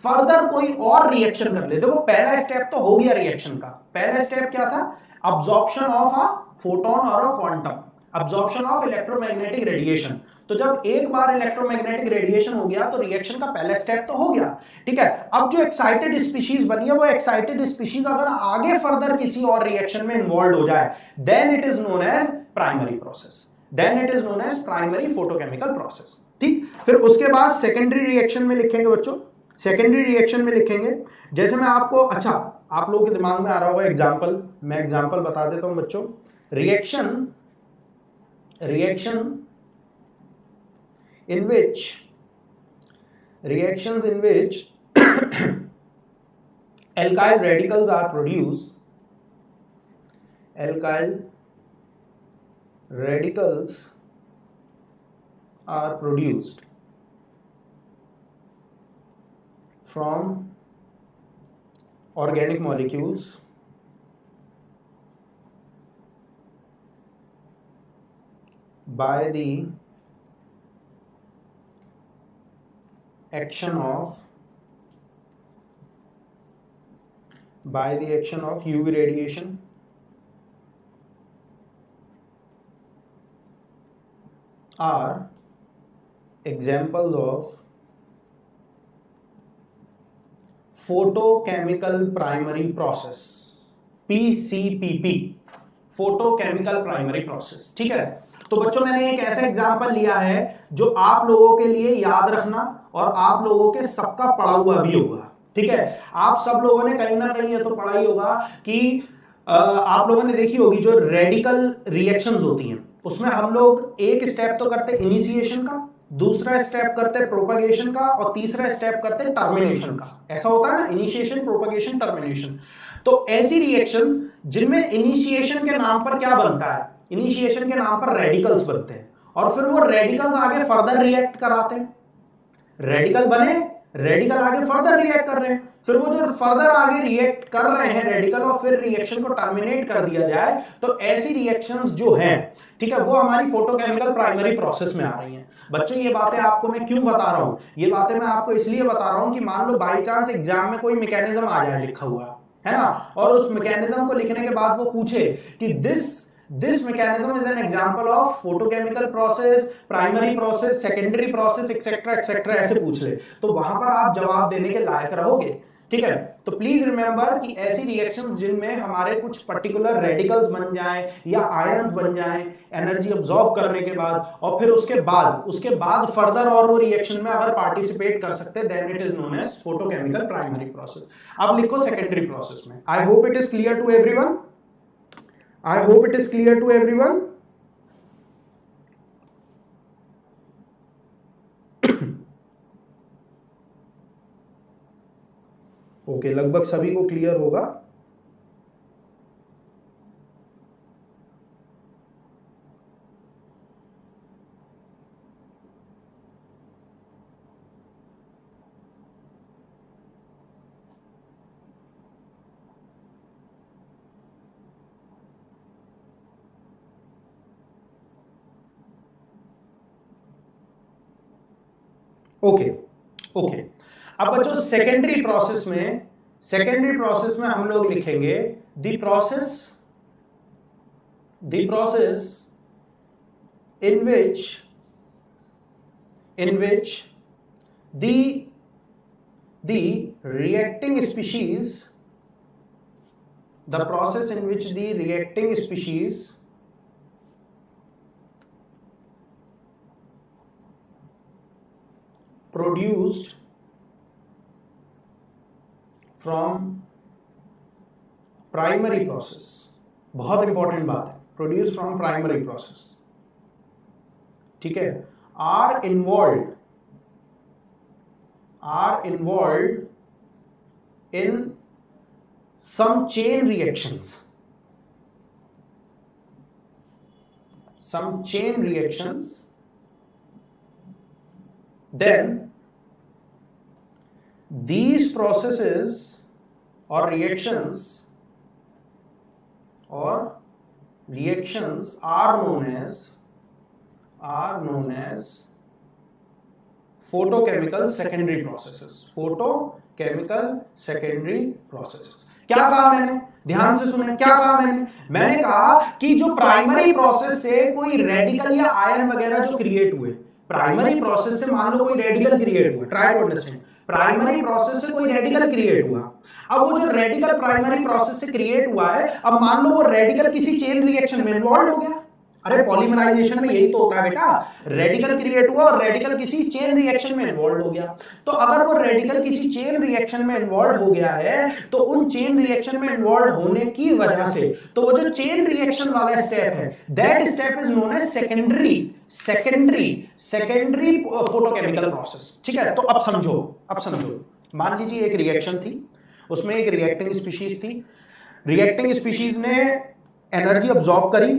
फर्दर कोई और रिएक्शन कर ले। देखो पहला स्टेप तो हो गया रिएक्शन का, पहला स्टेप क्या था, अब्जॉर्प्शन ऑफ अ फोटोन और a quantum, absorption of electromagnetic radiation. तो जब एक बार इलेक्ट्रोमैग्नेटिक रेडिएशन हो गया तो रिएक्शन का पहला स्टेप तो हो गया, ठीक है। अब जो एक्साइटेड स्पीशीज बनी है वो एक्साइटेड स्पीशीज अगर आगे फर्दर किसी और रिएक्शन में इन्वॉल्व हो जाए, then it is known as primary process, then it is known as primary photochemical process, ठीक। फिर उसके बाद सेकेंडरी रिएक्शन में लिखेंगे बच्चों, सेकेंडरी रिएक्शन में लिखेंगे, जैसे मैं आपको, अच्छा आप लोगों के दिमाग में आ रहा होगा एग्जांपल, मैं एग्जांपल बता देता हूं बच्चों। Reaction in which reactions in which alkyl radicals are produced, alkyl radicals are produced from organic molecules by the action of UV radiation are examples of photochemical primary process, PCPP, photochemical primary process, ठीक है। तो बच्चों मैंने एक ऐसा example लिया है जो आप लोगों के लिए याद रखना और आप लोगों के सबका पढ़ा हुआ भी होगा, ठीक है। आप सब लोगों ने कहीं ना कहीं ये तो पढ़ा ही होगा कि आप लोगों ने देखी होगी जो रेडिकल रिएक्शंस होती हैं उसमें हम लोग एक स्टेप तो करते इनिशिएशन का, दूसरा स्टेप करते प्रोपगेशन का और तीसरा स्टेप करते टर्मिनेशन का, ऐसा होता है ना, इनिशिएशन प्रोपगेशन टर्मिनेशन। तो ऐसी रिएक्शंस जिनमें इनिशिएशन के नाम पर क्या बनता है, इनिशिएशन के नाम पर रेडिकल्स बनते हैं और फिर वो रेडिकल्स आगे फर्दर रिएक्ट कराते हैं, रेडिकल बने, रेडिकल आगे फर्दर रिएक्ट कर रहे हैं, फिर वो जो फर्दर आगे रिएक्ट कर रहे हैं रेडिकल और फिर रिएक्शन को टर्मिनेट कर दिया जाए, तो ऐसी रिएक्शंस जो हैं, ठीक है, वो हमारी फोटोकेमिकल प्राइमरी प्रोसेस में आ रही हैं। बच्चों ये बातें आपको मैं क्यों बता रहा हूं, ये बातें मैं आपको इसलिए बता रहा हूं कि मान लो बाई चांस एग्जाम में कोई मैकेनिज्म आ जाए लिखा हुआ है ना, और उस मैकेनिज्म को लिखने के बाद वो पूछे कि this mechanism is an example of photochemical process, primary process, secondary process, etc. ऐसे पूछ ले, तो वहां पर आप जवाब देने के लायक रहोगे, ठीक है। तो प्लीज रिमेंबर कि ऐसी रिएक्शंस जिनमें हमारे कुछ पर्टिकुलर रेडिकल्स बन जाएं या आयंस बन जाएं एनर्जी अब्सॉर्ब करने के बाद, और फिर उसके बाद फर्दर और वो रिएक्शन में अगर पार्टिसिपेट कर सकते हैं, then it is known as photochemical primary process. अब लिखो सेकेंडरी प्रोसेस में। I hope it is clear to everyone, I hope it is clear to everyone. Okay, लगभग सभी को क्लियर होगा। ओके ओके, अब बच्चों सेकेंडरी प्रोसेस में हम लोग लिखेंगे the process in which the reacting species, the process in which the reacting species produced from primary process, बहुत इंपॉर्टेंट बात है, प्रोड्यूस फ्रॉम प्राइमरी प्रोसेस, ठीक है, are involve in some chain reactions, then these processes or reactions are known as photochemical secondary processes, photochemical secondary processes. क्या कहा मैंने, ध्यान से सुने, क्या कहा मैंने कहा कि जो प्राइमरी प्रोसेस से कोई रेडिकल या आयन वगैरह जो क्रिएट हुए, प्राइमरी प्रोसेस से मान लो कोई रेडिकल क्रिएट हुआ, try to understand, primary process से कोई रेडिकल क्रिएट हुआ। अब वो जो रेडिकल प्राइमरी प्रोसेस से क्रिएट हुआ है, अब मान लो वो रेडिकल किसी चेन रिएक्शन में इन्वॉल्व हो गया। अरे पॉलीमराइजेशन में यही तो होता है बेटा, रेडिकल क्रिएट हुआ और रेडिकल किसी चेन रिएक्शन में इन्वॉल्व हो गया। तो अगर वो रेडिकल किसी चेन रिएक्शन में इन्वॉल्व हो गया है, तो उन चेन रिएक्शन में इन्वॉल्व होने की वजह से, तो वो जो चेन रिएक्शन वाला स्टेप है, that step is known as secondary photochemical process. ठीक है, तो अब समझो, मान लीजिए एक रिएक्शन थी, उसमें एक रिएक्टिंग स्पीशीज थी, रिएक्टिंग स्पीशीज ने एनर्जी अब्सॉर्ब करी,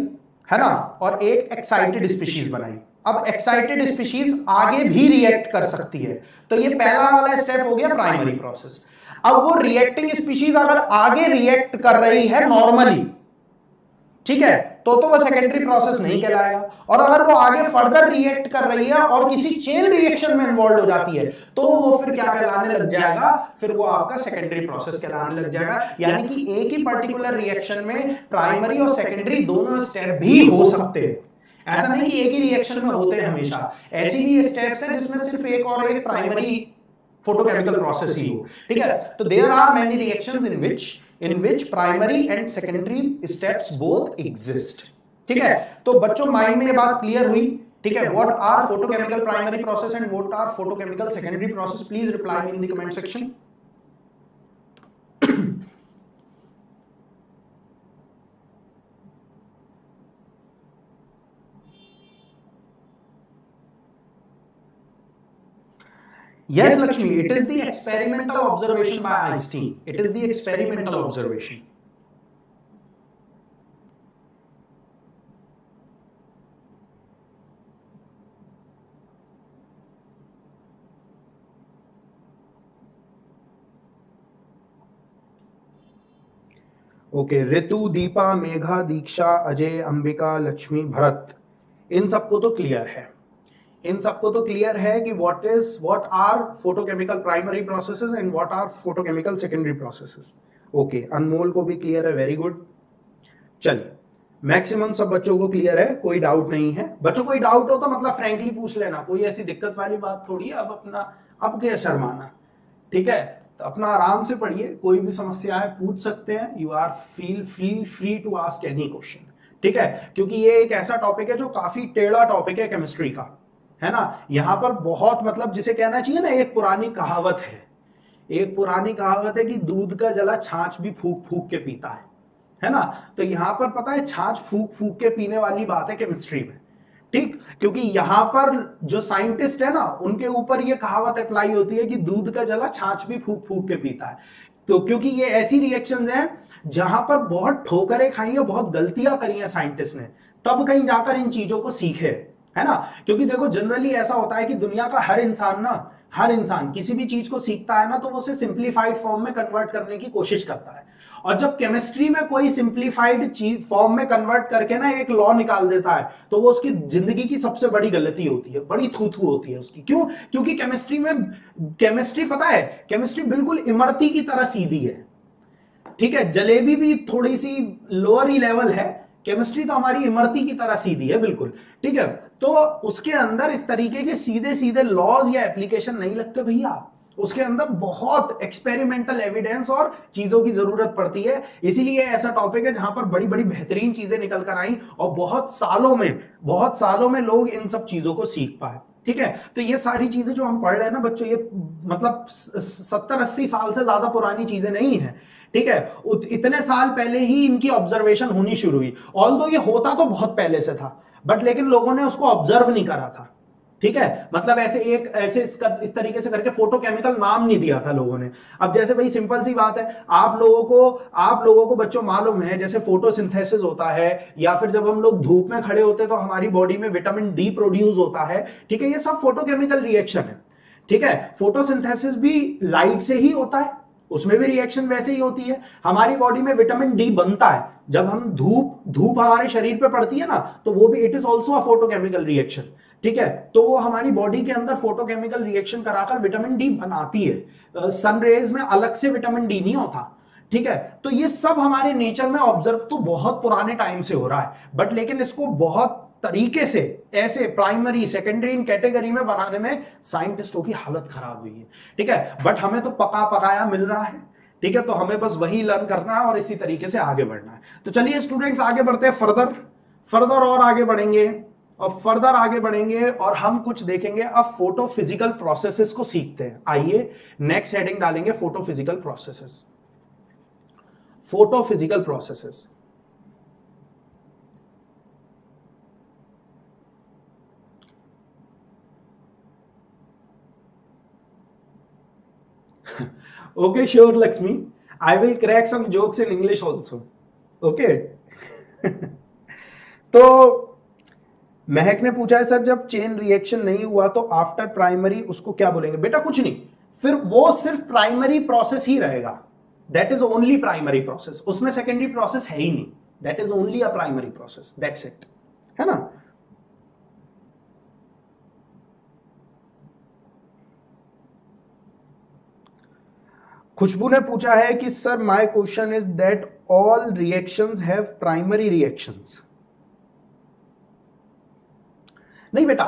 है ना, और एक एक्साइटेड स्पीशीज बनाई। अब एक्साइटेड स्पीशीज आगे भी रिएक्ट कर सकती है, तो ये पहला वाला स्टेप हो गया प्राइमरी प्रोसेस। अब वो रिएक्टिंग स्पीशीज अगर आगे रिएक्ट कर रही है नॉर्मली, ठीक है, तो वो सेकेंडरी प्रोसेस नहीं कहलाएगा। और अगर वो आगे फर्दर रिएक्ट कर रही है और किसी चेन रिएक्शन में इन्वॉल्व हो जाती है, तो वो फिर क्या कहलाने लग जाएगा, फिर वो आपका सेकेंडरी प्रोसेस कहलाने लग जाएगा। यानी कि एक ही पर्टिकुलर रिएक्शन में प्राइमरी और सेकेंडरी दोनों स्टेप भी हो सकते हैं। ऐसा नहीं कि एक ही रिएक्शन में होते हैं हमेशा, ऐसी भी स्टेप्स हैं जिसमें सिर्फ एक और एक प्राइमरी फोटोकेमिकल प्रोसेस ही हो। ठीक है, तो there are many reactions in which primary and secondary steps both exist। ठीक है, तो बच्चों माइंड में ये बात क्लियर हुई। ठीक है, what are photochemical primary process and what are photochemical secondary process? Please reply in the comment section। Yes, Lakshmi, it is the experimental observation by Einstein. It is the experimental observation. Okay, Ritu, Deepa, Megha, Diksha, Ajay, Ambika, Lakshmi, Bharat, इन सबको तो clear है, इन सबको तो clear है कि what are photochemical primary processes and what are photochemical secondary processes. Okay, Anmol को भी क्लियर है, वेरी गुड। चलिए, मैक्सिमम सब बच्चों को क्लियर है, कोई डाउट नहीं है। बच्चों कोई डाउट हो तो मतलब फ्रैंकली पूछ लेना, कोई ऐसी दिक्कत वाली बात थोड़ी है। अब क्या शर्माना, ठीक है, तो अपना आराम से पढ़िए, कोई भी समस्या है पूछ सकते हैं। You are feel free to ask any question. ठीक है, क्योंकि ये एक ऐसा टॉपिक है जो काफी टेढ़ा टॉपिक है केमिस्ट्री का, है ना। यहाँ पर बहुत मतलब जिसे कहना चाहिए ना, एक पुरानी कहावत है कि दूध का जला छाछ भी फूक फूक के पीता है ना। तो यहाँ पर पता है छाछ फूक फूक के पीने वाली बात है केमिस्ट्री में। ठीक, क्योंकि यहाँ पर जो साइंटिस्ट है ना, उनके ऊपर ये कहावत अप्लाई होती है कि दूध का जला छाछ भी फूक फूक के पीता है। तो क्योंकि ये ऐसी रिएक्शंस हैं जहां पर बहुत ठोकरें खाई है, बहुत गलतियां करी हैं साइंटिस्ट ने, तब कहीं जाकर इन चीजों को सीखे, है ना। क्योंकि देखो जनरली ऐसा होता है कि दुनिया का हर इंसान किसी भी चीज को सीखता है ना, तो वो उसे सिंप्लीफाइड फॉर्म में कन्वर्ट करने की कोशिश करता है। और जब केमिस्ट्री में कोई सिंप्लीफाइड चीज फॉर्म में कन्वर्ट करके ना एक लॉ निकाल देता है, तो वो उसकी जिंदगी की सबसे बड़ी गलती होती है, बड़ी थू-थू होती है उसकी। क्यों? क्योंकि केमिस्ट्री पता है, केमिस्ट्री बिल्कुल इमरती की तरह सीधी है। ठीक है, जलेबी भी थोड़ी सी लोअर ही लेवल है, केमिस्ट्री तो हमारी इमरती की तरह सीधी है बिल्कुल। ठीक है, तो उसके अंदर इस तरीके के सीधे सीधे लॉज या एप्लीकेशन नहीं लगते भैया, उसके अंदर बहुत एक्सपेरिमेंटल एविडेंस और चीजों की जरूरत पड़ती है। इसीलिए ऐसा टॉपिक है जहां पर बड़ी बड़ी बेहतरीन चीजें निकल कर आई और बहुत सालों में लोग इन सब चीजों को सीख पाए। ठीक है, तो ये सारी चीजें जो हम पढ़ रहे हैं ना बच्चों, ये मतलब 70-80 साल से ज्यादा पुरानी चीजें नहीं है। ठीक है, इतने साल पहले ही इनकी ऑब्जर्वेशन होनी शुरू हुई। ऑल्दो ये होता तो बहुत पहले से था, बट लेकिन लोगों ने उसको ऑब्जर्व नहीं करा था। ठीक है, मतलब ऐसे इस तरीके से करके फोटोकेमिकल नाम नहीं दिया था लोगों ने। अब जैसे भाई सिंपल सी बात है, आप लोगों को बच्चों मालूम है, जैसे फोटोसिंथेसिस होता है, या फिर जब हम लोग धूप में खड़े होते हैं तो हमारी बॉडी में विटामिन डी प्रोड्यूस होता है। ठीक है, ये सब फोटोकेमिकल रिएक्शन है। ठीक है, फोटोसिंथेसिस भी लाइट से ही होता है। उसमें भी रिएक्शन वैसे ही होती है। हमारी बॉडी में विटामिन डी बनता है जब हम धूप धूप हमारे शरीर पे पड़ती है ना, तो वो भी it is also a photochemical reaction. ठीक है, तो वो हमारी बॉडी के अंदर फोटोकेमिकल रिएक्शन कराकर विटामिन डी बनाती है। सन रेज में अलग से विटामिन डी नहीं होता। ठीक है, तो ये सब हमारे नेचर में ऑब्जर्व तो बहुत पुराने टाइम से हो रहा है, बट लेकिन इसको बहुत तरीके से ऐसे प्राइमरी सेकेंडरी इन कैटेगरी में बनाने में साइंटिस्टों की हालत खराब हुई है। ठीक है, बट हमें तो पका पकाया मिल रहा है। ठीक है, तो हमें बस वही लर्न करना है और इसी तरीके से आगे बढ़ना है। तो चलिए स्टूडेंट्स आगे बढ़ते हैं फर्दर फर्दर और आगे बढ़ेंगे और फर्दर आगे बढ़ेंगे और हम कुछ देखेंगे। अब फोटो फिजिकल प्रोसेसेस को सीखते हैं। आइए नेक्स्ट हेडिंग डालेंगे photo physical processes. Photo physical processes. Okay, sure, Lakshmi. I will crack some jokes in English also. Okay. तो महक ने पूछा है सर जब चेन रिएक्शन नहीं हुआ तो आफ्टर प्राइमरी उसको क्या बोलेंगे? बेटा कुछ नहीं, फिर वो सिर्फ प्राइमरी प्रोसेस ही रहेगा। That is only primary process, उसमें सेकेंडरी प्रोसेस है ही नहीं। That is only a primary process, that's it, है ना। खुशबू ने पूछा है कि sir my question is that all reactions have primary reactions. नहीं बेटा,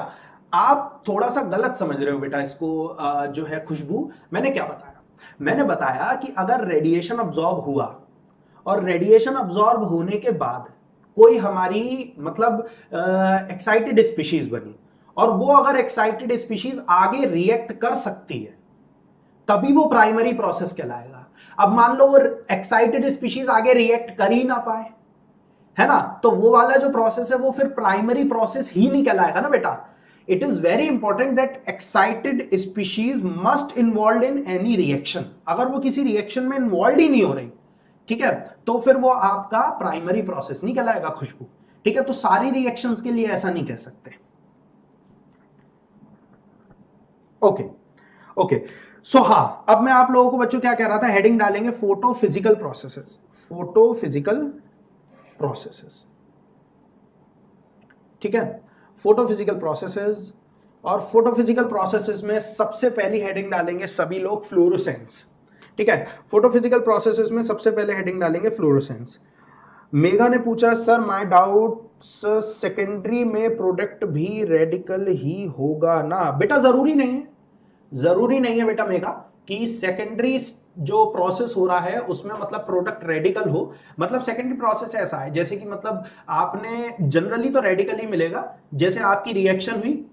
आप थोड़ा सा गलत समझ रहे हो बेटा इसको। जो है खुशबू, मैंने क्या बताया? मैंने बताया कि अगर रेडिएशन अब्सॉर्ब हुआ और रेडिएशन अब्सॉर्ब होने के बाद कोई हमारी मतलब एक्साइटेड स्पीशीज बनी और वो अगर एक्साइटेड स्पीशीज आगे रिएक्ट कर सकती है तभी वो प्राइमरी प्रोसेस कहलाएगा। अब मान लो वो एक्साइटेड स्पीशीज आगे रिएक्ट कर ही ना पाए, है ना, तो वो वाला जो प्रोसेस है वो फिर प्राइमरी प्रोसेस ही नहीं कहलाएगा ना बेटा। It is very important that excited species must involve in any reaction. अगर वो किसी रिएक्शन में इन्वॉल्व ही नहीं हो रही, ठीक है, तो फिर वो आपका प्राइमरी प्रोसेस नहीं कहलाएगा खुशबू। ठीक है, तो सारी रिएक्शंस के लिए ऐसा नहीं कह सकते। ओके ओके, सो हाँ, अब मैं आप लोगों को बच्चों क्या कह रहा था, हेडिंग डालेंगे photo physical processes. Photo physical processes, ठीक है, फोटो फिजिकल प्रोसेसेस। और फोटो फिजिकल प्रोसेसेस में सबसे पहली हेडिंग डालेंगे सभी लोग फ्लोरोसेंस। ठीक है, फोटो फिजिकल प्रोसेसेस में सबसे पहले हेडिंग डालेंगे फ्लोरोसेंस। मेघा ने पूछा सर माय डाउट सेकेंडरी में प्रोडक्ट भी रेडिकल ही होगा ना? बेटा जरूरी नहीं है, जरूरी नहीं है बेटा मेघा कि सेकेंडरी जो प्रोसेस हो रहा है उसमें मतलब प्रोडक्ट रेडिकल हो। मतलब सेकेंडरी प्रोसेस ऐसा है जैसे कि मतलब आपने जनरली तो रेडिकल ही मिलेगा। जैसे आपकी रिएक्शन हुई,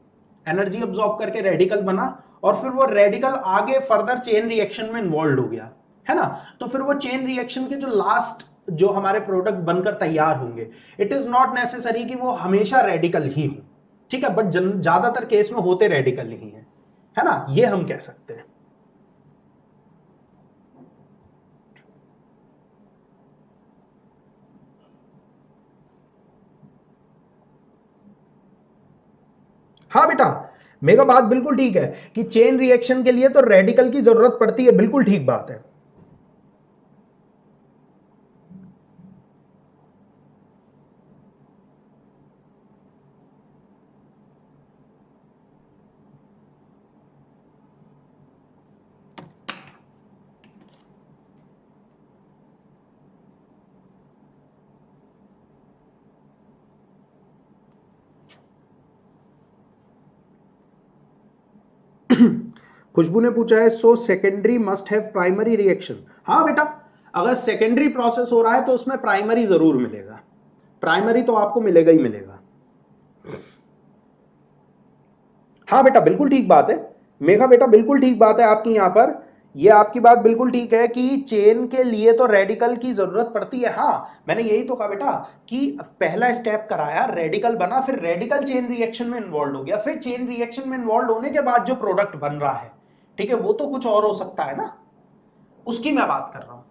एनर्जी अब्सॉर्ब करके रेडिकल बना और फिर वो रेडिकल आगे फर्दर चेन रिएक्शन में इन्वॉल्व हो गया, है ना, तो फिर वो चेन रिएक्शन के जो लास्ट जो हमारे प्रोडक्ट बनकर तैयार होंगे, इट इज नॉट नेसेसरी कि वो हमेशा रेडिकल ही हो। ठीक है, बट ज्यादातर केस में होते रेडिकल ही है ना, ये हम कह सकते हैं। हाँ बेटा, मेरा बात बिल्कुल ठीक है कि चेन रिएक्शन के लिए तो रेडिकल की जरूरत पड़ती है, बिल्कुल ठीक बात है। खुशबू ने पूछा है so secondary must have primary reaction. हाँ बेटा, अगर सेकेंडरी प्रोसेस हो रहा है तो उसमें प्राइमरी जरूर मिलेगा, प्राइमरी तो आपको मिलेगा ही मिलेगा। हाँ बेटा बिल्कुल ठीक बात है मेघा, बेटा बिल्कुल ठीक बात है आपकी यहां पर। ये आपकी बात बिल्कुल ठीक है कि चेन के लिए तो रेडिकल की जरूरत पड़ती है। हाँ, मैंने यही तो कहा बेटा कि पहला स्टेप कराया, रेडिकल बना, फिर रेडिकल चेन रिएक्शन में इन्वॉल्व हो गया, फिर चेन रिएक्शन में इन्वॉल्व होने के बाद जो प्रोडक्ट बन रहा है, ठीक है, वो तो कुछ और हो सकता है ना, उसकी मैं बात कर रहा हूं।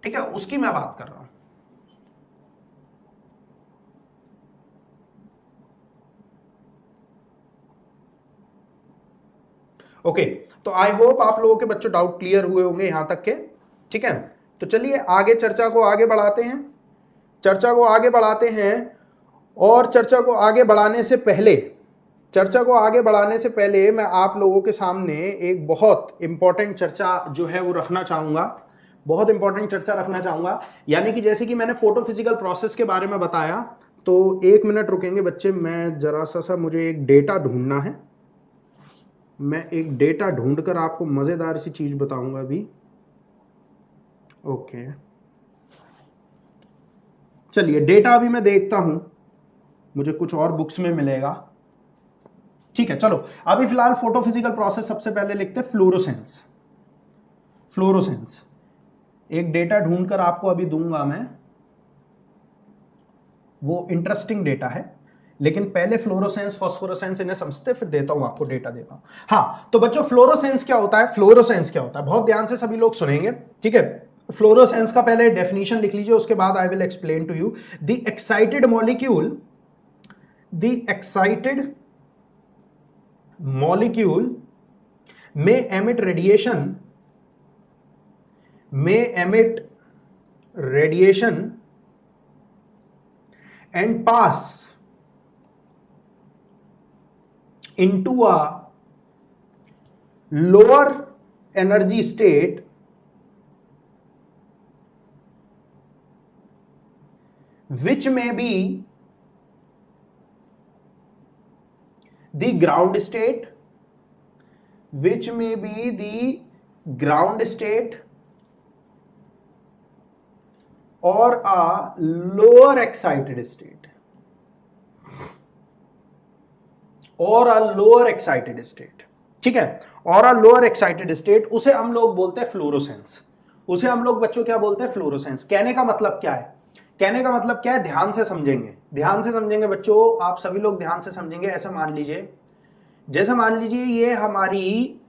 ठीक है, उसकी मैं बात कर रहा हूं। ओके, तो आई होप आप लोगों के बच्चों डाउट क्लियर हुए होंगे यहां तक के। ठीक है, तो चलिए आगे चर्चा को आगे बढ़ाते हैं, चर्चा को आगे बढ़ाते हैं। और चर्चा को आगे बढ़ाने से पहले मैं आप लोगों के सामने एक बहुत इंपॉर्टेंट चर्चा जो है वो रखना चाहूंगा, बहुत इंपॉर्टेंट चर्चा रखना चाहूंगा। यानी कि जैसे कि मैंने फोटो फिजिकल प्रोसेस के बारे में बताया, तो एक मिनट रुकेंगे बच्चे, मैं जरा सा मुझे एक डेटा ढूंढना है, मैं एक डेटा ढूंढकर आपको मजेदार सी चीज बताऊंगा अभी। ओके चलिए, डेटा अभी मैं देखता हूं, मुझे कुछ और बुक्स में मिलेगा। ठीक है, चलो अभी फिलहाल फोटो फिजिकल प्रोसेस सबसे पहले लिखते हैं फ्लोरोसेंस। फ्लोरोसेंस एक डेटा ढूंढकर आपको अभी दूंगा मैं, वो इंटरेस्टिंग डेटा है, लेकिन पहले फ्लोरोसेंस फास्फोरेसेंस इन्हें समझते फिर देता हूं आपको, डेटा देता हूं। हाँ तो बच्चों फ्लोरोसेंस क्या होता है, फ्लोरोसेंस क्या होता है, बहुत ध्यान से सभी लोग सुनेंगे। ठीक है, फ्लोरोसेंस का पहले डेफिनेशन लिख लीजिए, उसके बाद I will explain to you. The excited molecule may emit radiation and pass into a lower energy state which may be the ground state, or a lower excited state, ठीक है, और a lower excited state, उसे हम लोग बोलते हैं fluorescence. उसे हम लोग बच्चों क्या बोलते हैं, फ्लोरोसेंस। कहने का मतलब क्या है, ध्यान से समझेंगे बच्चों, आप सभी लोग ध्यान से समझेंगे। ऐसा मान लीजिए, जैसे मान लीजिए ये हमारी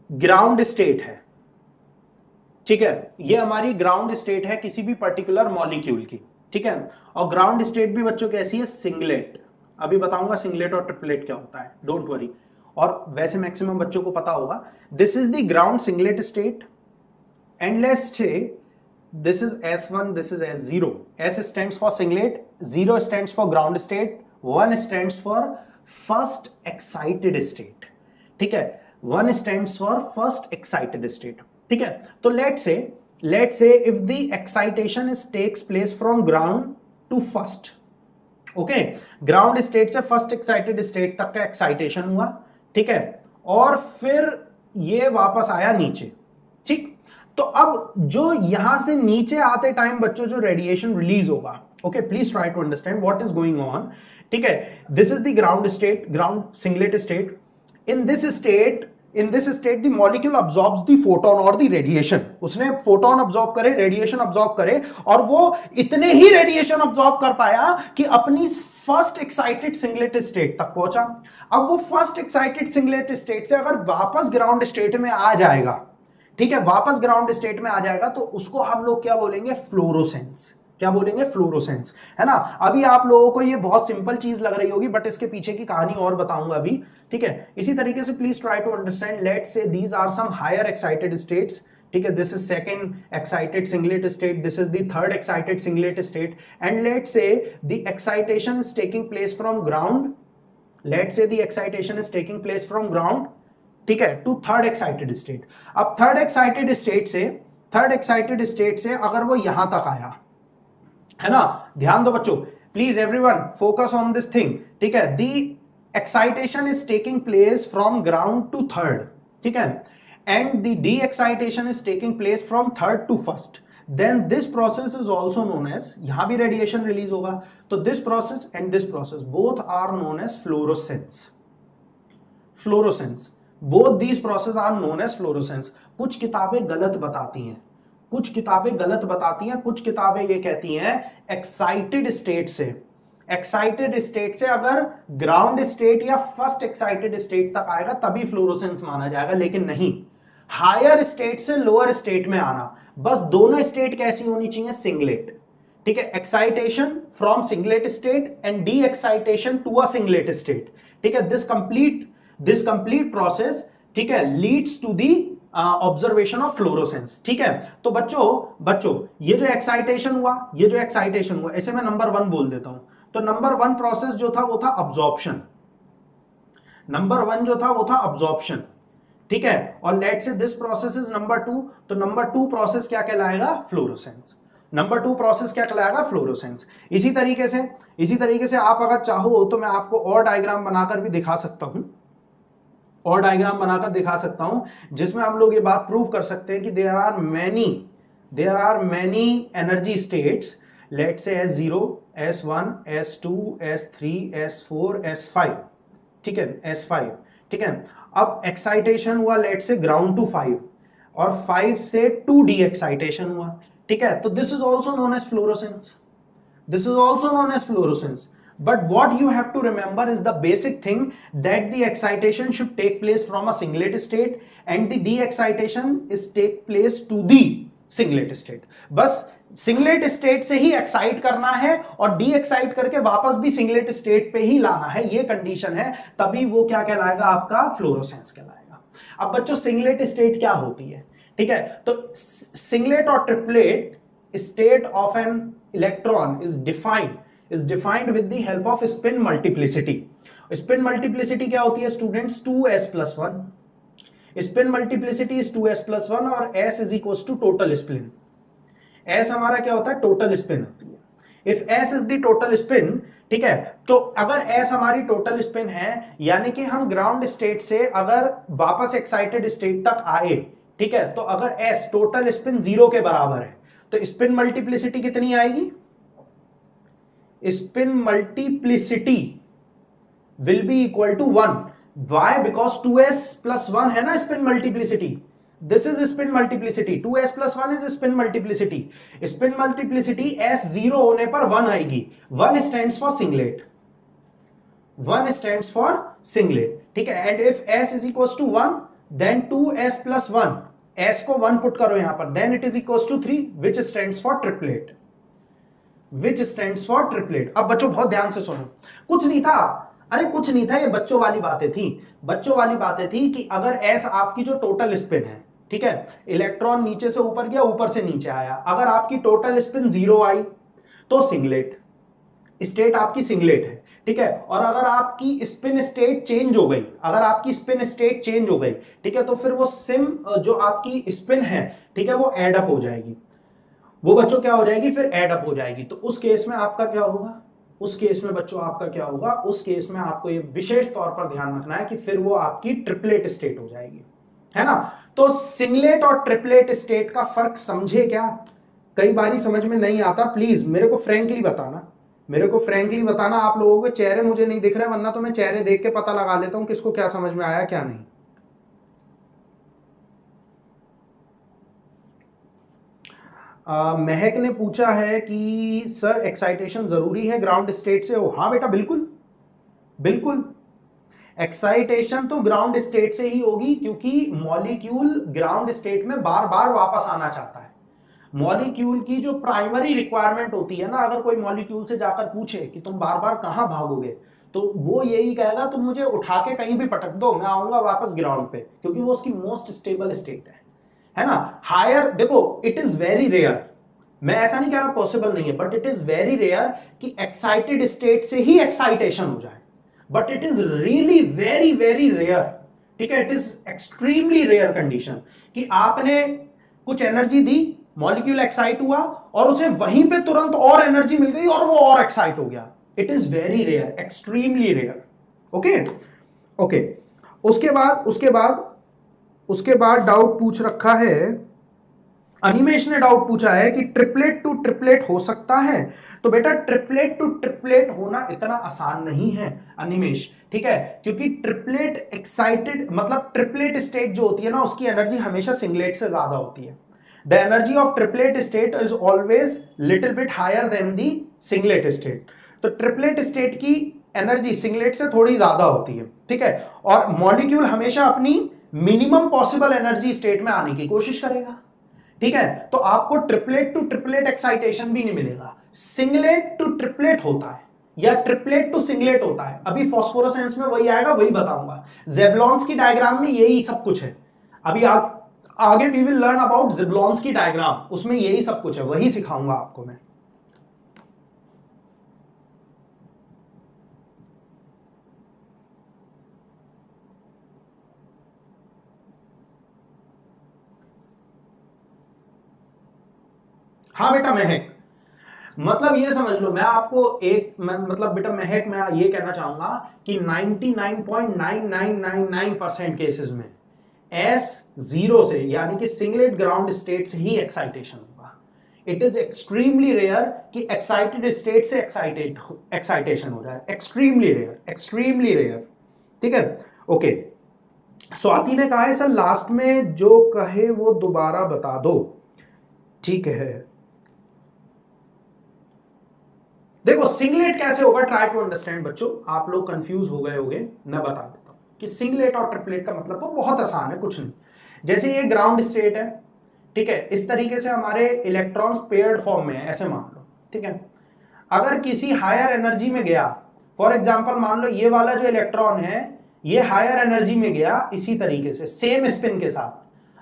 ग्राउंड स्टेट है, ठीक है, ये हमारी ग्राउंड स्टेट है किसी भी पर्टिकुलर मॉलिक्यूल की, ठीक है। और ग्राउंड स्टेट भी बच्चों कैसी है, सिंगलेट। अभी बताऊंगा सिंगलेट और ट्रिपलेट क्या होता है, डोंट वरी। और वैसे मैक्सिमम बच्चों को पता होगा, this is the ground singlet state and let's से this is S1, this is S0. S stands for singlet, 0 stands for ground state, 1 stands for first excited state, ठीक है, 1 stands for first excited state, ठीक है। तो let's say if the excitation takes place from ground to first, okay, ground state से first excited state तक का excitation हुआ, ठीक है, और फिर ये वापस आया नीचे, ठीक। तो अब जो यहां से नीचे आते टाइम बच्चों जो रेडिएशन रिलीज होगा, okay, please try to understand what is going on, ठीक है। This is the ground state, ground singlet state. In this state the molecule absorbs the photon और द रेडिएशन। उसने फोटोन अब्सॉर्ब करे, radiation absorb करे, और वो इतने ही radiation absorb कर पाया कि अपनी फर्स्ट एक्साइटेड सिंगलेट स्टेट तक पहुंचा। अब वो फर्स्ट एक्साइटेड सिंगलेट स्टेट से अगर वापस ग्राउंड स्टेट में आ जाएगा, ठीक है, वापस ग्राउंड स्टेट में आ जाएगा, तो उसको हम लोग क्या बोलेंगे, फ्लोरोसेंस। क्या बोलेंगे, फ्लोरोसेंस, है ना। अभी आप लोगों को ये बहुत सिंपल चीज लग रही होगी, बट इसके पीछे की कहानी और बताऊंगा अभी, ठीक है। इसी तरीके से please try to understand, let's say these are some higher excited states, ठीक है, this is second excited singlet state, this is the third excited singlet state, and let's say the excitation is taking place from ground, let's say the excitation is taking place from ground, ठीक है, to third excited state. अब third excited state से अगर वो यहां तक आया, है ना, ध्यान दो बच्चों, please everyone focus on this thing, ठीक है। The excitation is taking place from ground to third, ठीक है, and the de excitation is taking place from third to first, then this process is also known as, यहां भी radiation release होगा, तो this process and this process both are known as fluorescence. Both these process are known as fluorescence. कुछ किताबें गलत बताती हैं, कुछ किताबें ये कहती हैं एक्साइटेड स्टेट से अगर ग्राउंड स्टेट या फर्स्ट एक्साइटेड स्टेट तक आएगा तभी फ्लोरोसेंस माना जाएगा, लेकिन नहीं, हायर स्टेट से लोअर स्टेट में आना, बस दोनों स्टेट कैसी होनी चाहिए, सिंगलेट, ठीक है, excitation from singlet state and de excitation to a singlet state, ठीक है। दिस कंप्लीट प्रोसेस, ठीक है, leads to the observation of fluorescence. ठीक है, तो बच्चों ये जो एक्साइटेशन हुआ ऐसे मैं नंबर 1 बोल देता हूं। तो नंबर 1 प्रोसेस जो था वो था अब्जॉर्प्शन। नंबर 1 जो था वो था अब्जॉर्प्शन। ठीक है, और लेट से दिस प्रोसेस इज नंबर 2, तो नंबर 2 प्रोसेस क्या कहलाएगा? फ्लोरोसेंस। नंबर 2 प्रोसेस क्या कहलाएगा? फ्लोरोसेंस। इसी तरीके से आप अगर चाहो तो मैं आपको और डायग्राम बनाकर भी दिखा सकता हूं, जिसमें हम लोग ये बात प्रूव कर सकते हैं कि there are many energy states, let say S0, S1, S2, S3, S4, S5। ठीक है, S5। ठीक है, अब एक्साइटेशन हुआ लेट से ग्राउंड टू 5 और 5 से 2D एक्साइटेशन हुआ। ठीक है, तो this is also known as fluorescence. But what you have to remember is the basic thing that the excitation should take place from a singlet state and the de-excitation is take place to the singlet state. बस singlet state से ही excite करना है और D excite करके वापस भी singlet state पे ही लाना है, ये कंडीशन है, तभी वो क्या कहलाएगा? आपका फ्लोरोसेंस कहलाएगा। अब बच्चों सिंगलेट स्टेट क्या होती है? ठीक है, तो सिंगलेट और triplet state of an electron is defined with the help off spin multiplicity. Spin multiplicity क्या होती है students? 2s+1। Spin multiplicity is 2s+1 और s is equal to total spin. S हमारा क्या होता है? टोटल स्पिन होती है। If S is the total spin, ठीक है, तो अगर S हमारी टोटल स्पिन है, यानी कि हम ग्राउंड स्टेट से अगर वापस एक्साइटेड स्टेट तक आए, ठीक है, तो अगर S टोटल स्पिन 0 के बराबर है तो स्पिन मल्टीप्लिसिटी कितनी आएगी? Spin multiplicity will be equal to 1। Why? Because 2s+1 है ना spin multiplicity. This is spin multiplicity. 2s+1 is spin multiplicity. Spin multiplicity S 0 होने पर 1 आएगी। 1 stands for singlet. 1 stands for singlet. ठीक है, and if S is equals to 1, then 2s+1, S को 1 put करो यहां पर, then it is equals to 3, which stands for triplet. अब बच्चों बहुत ध्यान से सुनो, कुछ नहीं था, ये बच्चों वाली बातें थी कि अगर S आपकी जो टोटल स्पिन है, ठीक है, इलेक्ट्रॉन नीचे से ऊपर गया, ऊपर से नीचे आया, अगर आपकी टोटल स्पिन 0 आई तो सिंगलेट स्टेट आपकी सिंगलेट है। ठीक है, और अगर आपकी स्पिन स्टेट चेंज हो गई, ठीक है, तो फिर वो जो आपकी स्पिन है, ठीक है, वो एड अप हो जाएगी। वो बच्चों क्या हो जाएगी? फिर एड अप हो जाएगी। तो उस केस में आपका क्या होगा? उस केस में आपको ये विशेष तौर पर ध्यान रखना है कि फिर वो आपकी ट्रिपलेट स्टेट हो जाएगी, है ना। तो सिंगलेट और ट्रिपलेट स्टेट का फर्क समझे क्या? कई बारी समझ में नहीं आता, प्लीज मेरे को फ्रैंकली बताना। आप लोगों के चेहरे मुझे नहीं दिख रहे, वरना तो मैं चेहरे देख के पता लगा लेता हूं किसको क्या समझ में आया क्या नहीं। महक ने पूछा है कि सर एक्साइटेशन जरूरी है ग्राउंड स्टेट से हो? हाँ बेटा, बिल्कुल एक्साइटेशन तो ग्राउंड स्टेट से ही होगी, क्योंकि मॉलिक्यूल ग्राउंड स्टेट में बार बार वापस आना चाहता है। मॉलिक्यूल की जो प्राइमरी रिक्वायरमेंट होती है ना, अगर कोई मॉलिक्यूल से जाकर पूछे कि तुम बार बार कहां भागोगे, तो वो यही कहेगा तुम मुझे उठा के कहीं भी पटक दो, मैं आऊंगा वापस ग्राउंड पे, क्योंकि वो उसकी मोस्ट स्टेबल स्टेट है ना। हायर देखो, इट इज वेरी रेयर, मैं ऐसा नहीं कह रहा पॉसिबल नहीं है, but it is very rare कि एक्साइटेड स्टेट से ही एक्साइटेशन हो जाए, but it is really very very rare. ठीक है, it is extremely rare condition कि आपने कुछ एनर्जी दी, मॉलिक्यूल एक्साइट हुआ और उसे वहीं पे तुरंत और एनर्जी मिल गई और वो और एक्साइट हो गया। It is very rare, extremely rare. Okay, उसके बाद डाउट पूछ रखा है, अनिमेश ने डाउट पूछा है कि ट्रिपलेट टू ट्रिपलेट हो सकता है? तो बेटा ट्रिपलेट टू ट्रिपलेट होना इतना आसान नहीं है अनिमेश, ठीक है, क्योंकि ट्रिपलेट एक्साइटेड मतलब ट्रिपलेट स्टेट जो होती है ना, उसकी एनर्जी हमेशा सिंगलेट से ज्यादा होती है। The energy of triplet state is always little bit higher than the singlet state. तो ट्रिपलेट स्टेट की एनर्जी सिंगलेट से थोड़ी ज्यादा होती है, ठीक है, और मॉलिक्यूल हमेशा अपनी मिनिमम पॉसिबल एनर्जी स्टेट में आने की कोशिश करेगा। ठीक है, तो आपको ट्रिपलेट टू ट्रिपलेट एक्साइटेशन भी नहीं मिलेगा, सिंगलेट टू ट्रिपलेट होता है या ट्रिपलेट टू सिंगलेट होता है। अभी फॉस्फोरेसेंस में वही आएगा, वही बताऊंगा। ज़ेबलॉन्स की डायग्राम में यही सब कुछ है। अभी आप आगे we will learn about Jablonski diagram, उसमें यही सब कुछ है, वही सिखाऊंगा आपको मैं। हाँ बेटा महक, मतलब ये समझ लो, मैं आपको मतलब बेटा महक, मैं ये कहना चाहूंगा कि 99.9999% केसेस में एस जीरो से यानी कि सिंगलेट ग्राउंड स्टेट से ही एक्साइटेशन होगा। इट इज एक्सट्रीमली रेयर कि एक्साइटेड स्टेट से एक्साइटेशन हो जाए, एक्सट्रीमली रेयर, एक्सट्रीमली रेयर। ठीक है, ओके। स्वाति ने कहा है सर लास्ट में जो कहे वो दोबारा बता दो। ठीक है, देखो सिंगलेट कैसे होगा, ट्राई टू अंडरस्टैंड बच्चों, आप लोग कंफ्यूज हो गए होंगे, मैं बता देता हूं कि सिंगलेट और ट्रिपलेट का मतलब तो बहुत आसान है, कुछ नहीं। जैसे ये ग्राउंड स्टेट है, ठीक है, इस तरीके से हमारे इलेक्ट्रॉन्स पेयर्ड फॉर्म में है, ऐसे मान लो, ठीक है। अगर किसी हायर एनर्जी में गया, फॉर एग्जांपल मान लो ये वाला जो इलेक्ट्रॉन है ये हायर एनर्जी में गया, इसी तरीके से सेम स्पिन के साथ,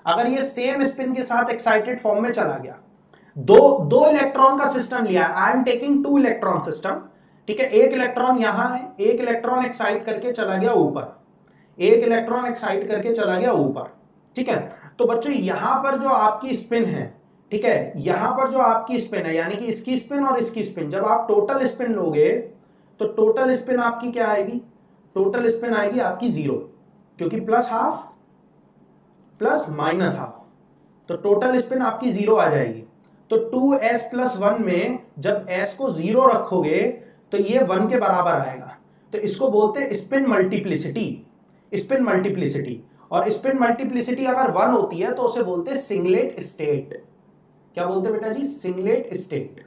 अगर ये सेम स्पिन के साथ एक्साइटेड फॉर्म में चला गया, दो इलेक्ट्रॉन का सिस्टम लिया, I am taking 2 electron system, ठीक है, एक इलेक्ट्रॉन यहां है, एक इलेक्ट्रॉन एक्साइट करके चला गया ऊपर, एक इलेक्ट्रॉन एक्साइट करके चला गया ऊपर, ठीक है। तो बच्चों यहां पर जो आपकी स्पिन है, ठीक है, यहां पर जो आपकी स्पिन है यानी कि इसकी स्पिन और इसकी स्पिन, जब आप टोटल स्पिन लोगे तो टोटल स्पिन आपकी क्या आएगी, टोटल स्पिन आएगी आपकी 0, क्योंकि plus half plus minus half, तो टोटल स्पिन आपकी 0 आ जाएगी। तो 2s+1 में जब s को 0 रखोगे तो ये 1 के बराबर आएगा, तो इसको बोलते हैं स्पिन मल्टीप्लिसिटी, स्पिन मल्टीप्लिसिटी। और स्पिन मल्टीप्लिसिटी अगर 1 होती है तो उसे बोलते हैं सिंगलेट स्टेट। क्या बोलते हैं बेटा जी, सिंगलेट स्टेट,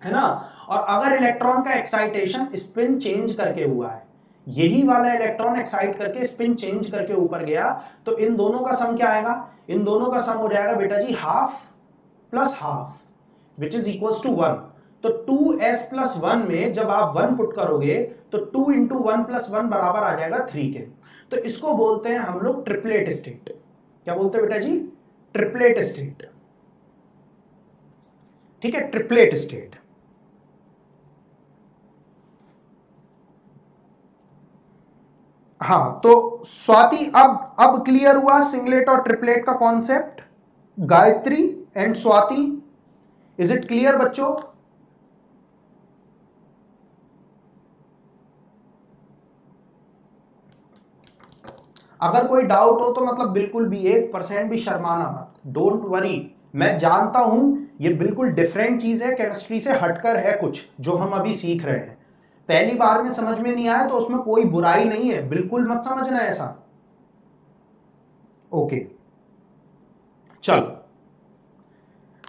है ना। और अगर इलेक्ट्रॉन का एक्साइटेशन स्पिन चेंज करके हुआ है, यही वाला इलेक्ट्रॉन एक्साइट करके स्पिन चेंज करके ऊपर गया, तो इन दोनों का सम क्या आएगा, इन दोनों का सम हो जाएगा बेटा जी half plus half, which is equals to 1। तो 2s+1 में जब आप 1 पुट करोगे तो 2 × 1+1 बराबर आ जाएगा 3 के। तो इसको बोलते हैं हम लोग ट्रिपलेट स्टेट। क्या बोलते हैं बेटा जी, ट्रिपलेट स्टेट, ठीक है, ट्रिपलेट स्टेट। हाँ तो स्वाति अब क्लियर हुआ सिंगलेट और ट्रिपलेट का concept. Gayatri and Swati, is it clear बच्चों? अगर कोई डाउट हो तो मतलब बिल्कुल भी 1% भी शर्माना मत, डोंट वरी। मैं जानता हूं ये बिल्कुल डिफरेंट चीज है, केमिस्ट्री से हटकर है कुछ जो हम अभी सीख रहे हैं, पहली बार में समझ में नहीं आया तो उसमें कोई बुराई नहीं है, बिल्कुल मत समझना ऐसा। ओके चलो,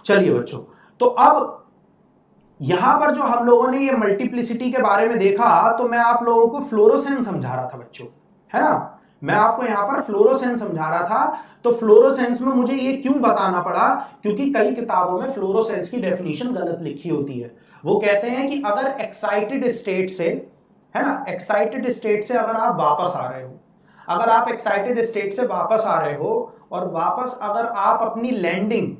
चलिए बच्चों, तो अब यहां पर जो हम लोगों ने ये मल्टीप्लिसिटी के बारे में देखा, तो मैं आप लोगों को फ्लोरोसेंस समझा रहा था बच्चों, है ना, मैं आपको यहां पर फ्लोरोसेंस समझा रहा था। तो फ्लोरोसेंस में मुझे ये क्यों बताना पड़ा, क्योंकि कई किताबों में फ्लोरोसेंस की डेफिनेशन गलत लिखी होती है। वो कहते हैं कि अगर एक्साइटेड स्टेट से, है ना, एक्साइटेड स्टेट से अगर आप वापस आ रहे हो, अगर आप एक्साइटेड स्टेट से वापस आ रहे हो और वापस अगर आप अपनी लैंडिंग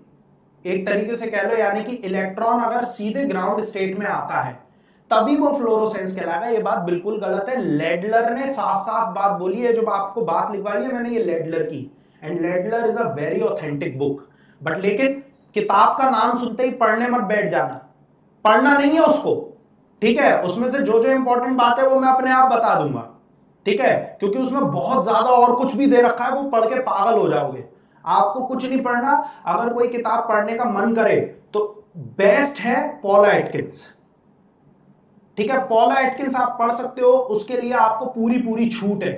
एक तरीके से कह लो, यानी कि इलेक्ट्रॉन अगर सीधे ग्राउंड स्टेट में आता है तभी वो फ्लोरोसेंस कहलाएगा। ये बात बिल्कुल गलत है, लेडलर ने साफ साफ बात बोली है, जो आपको बात लिखवाई है मैंने ये लेडलर की, and Laidler is a very authentic book. But लेकिन किताब का नाम सुनते ही पढ़ने मत बैठ जाना, पढ़ना नहीं है उसको, ठीक है, उसमें से जो जो इंपॉर्टेंट बात है वो मैं अपने आप बता दूंगा, ठीक है, क्योंकि उसमें बहुत ज्यादा और कुछ भी दे रखा है, वो पढ़ के पागल हो जाओगे। आपको कुछ नहीं पढ़ना, अगर कोई किताब पढ़ने का मन करे तो बेस्ट है पॉला एटकिंस, ठीक है, पॉला एटकिंस आप पढ़ सकते हो, उसके लिए आपको पूरी पूरी छूट है,